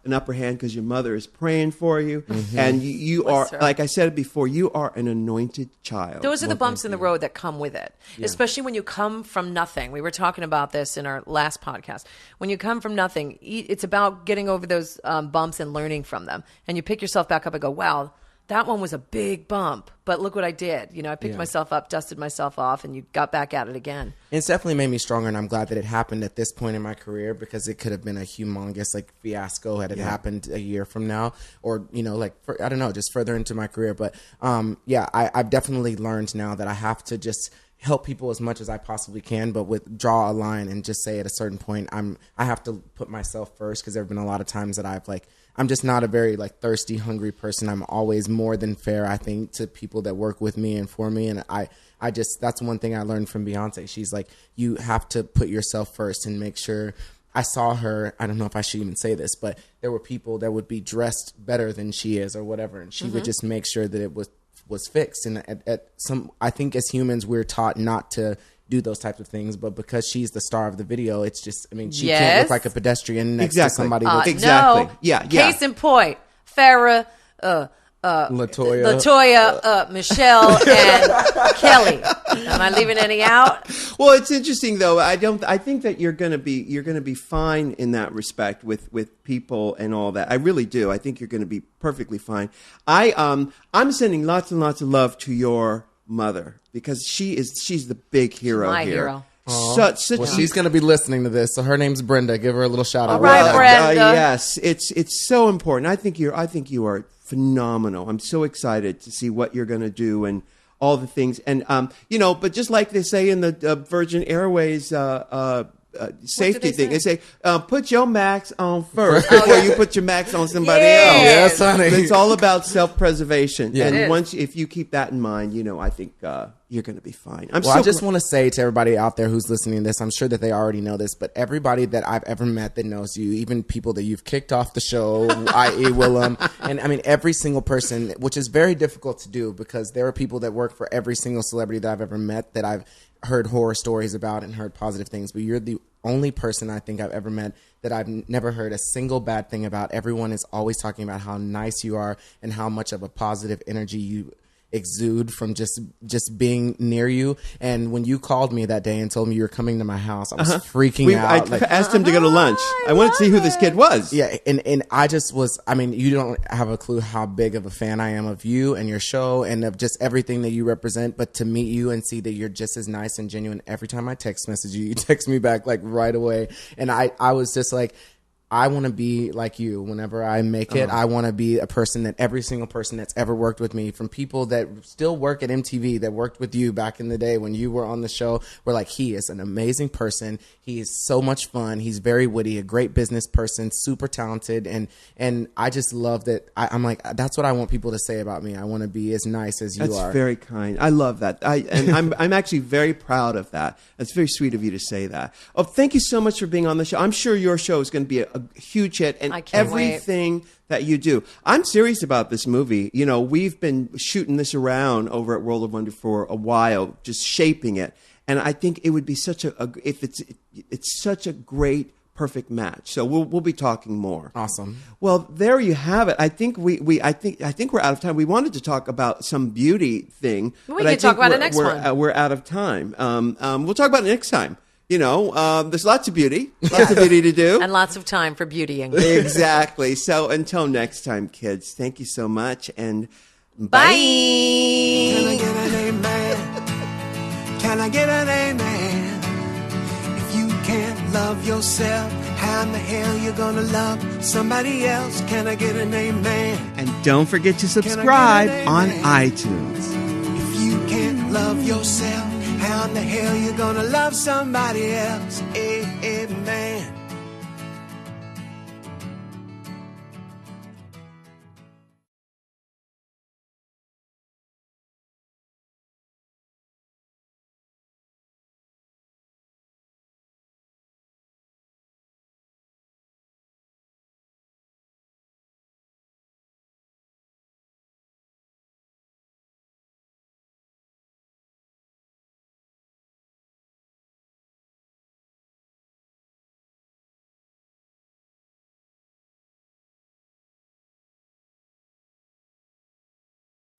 an upper hand because your mother is praying for you, and you are, like I said before, you are an anointed child. Those are the bumps in the road that come with it, especially when you come from nothing. We were talking about this in our last podcast. When you come from nothing, it's about getting over those bumps and learning from them, and you pick yourself back up and go, wow, that one was a big bump, but look what I did. You know, I picked myself up, dusted myself off, and you got back at it again. It's definitely made me stronger, and I'm glad that it happened at this point in my career, because it could have been a humongous fiasco had it happened a year from now, or I don't know, just further into my career. But I've definitely learned now that I have to just help people as much as I possibly can, but draw a line and just say at a certain point I have to put myself first, because there have been a lot of times that I'm just not a very thirsty, hungry person. I'm always more than fair, I think, to people that work with me and for me. And I just, that's one thing I learned from Beyonce. She's like, you have to put yourself first and make sure. I saw her, I don't know if I should even say this, but there were people that would be dressed better than she is or whatever. And she would just make sure that it was fixed. And I think as humans, we're taught not to do those types of things, but because she's the star of the video, it's just, she can't look like a pedestrian next to somebody. Exactly. No. Yeah. Case in point, Farrah, Latoya, Michelle, and Kelly. Am I leaving any out? Well, it's interesting though. I think that you're gonna be fine in that respect with people and all that. I really do. I think you're gonna be perfectly fine. I'm sending lots and lots of love to your mother, because she's the big hero my here. Hero. She's going to be listening to this, so her name's Brenda. Give her a little shout out. All right, Brenda. Yes, it's so important. I think you are phenomenal. I'm so excited to see what you're going to do and all the things. And but just like they say in the Virgin Airways safety thing, they say put your max on first before you put your max on somebody else. Yes, honey. It's all about self-preservation. Yeah. And if you keep that in mind, I think you're going to be fine. I just want to say to everybody out there who's listening to this, I'm sure that they already know this, but everybody that I've ever met that knows you, even people that you've kicked off the show, i.e. Willem, and every single person, which is very difficult to do, because there are people that work for every single celebrity that I've ever met that I've heard horror stories about and heard positive things, but you're the only person I think I've ever met that I've never heard a single bad thing about. Everyone is always talking about how nice you are and how much of a positive energy you exude from just being near you. And when you called me that day and told me you were coming to my house, I was freaking out. I asked him to go to lunch. I wanted to see who this kid was. Yeah, and I just was, you don't have a clue how big of a fan I am of you and your show and of just everything that you represent. But to meet you and see that you're just as nice and genuine, every time I text message you, you text me back right away. And I was just like, I want to be like you whenever I make it. I want to be a person that every single person that's ever worked with me, from people that still work at MTV that worked with you back in the day when you were on the show, were like, he is an amazing person. He is so much fun. He's very witty, a great business person, super talented. And I just love that. I'm like, that's what I want people to say about me. I want to be as nice as you are. That's very kind. I love that. I'm actually very proud of that. It's very sweet of you to say that. Oh, thank you so much for being on the show. I'm sure your show is going to be a huge hit, and everything that you do. I'm serious about this movie. We've been shooting this around over at World of Wonder for a while, just shaping it. And I think it would be it's such a great, perfect match. So we'll be talking more. Awesome. Well, there you have it. I think we're out of time. We wanted to talk about some beauty thing. We can talk about it next one. We're out of time. We'll talk about it next time. There's lots of beauty to do. And lots of time for beautying. Exactly. So until next time, kids, thank you so much, and bye. Can I get an amen? Can I get an amen? If you can't love yourself, how in the hell you gonna love somebody else? Can I get an amen? And don't forget to subscribe on iTunes. If you can't love yourself, how in the hell you gonna love somebody else? Amen.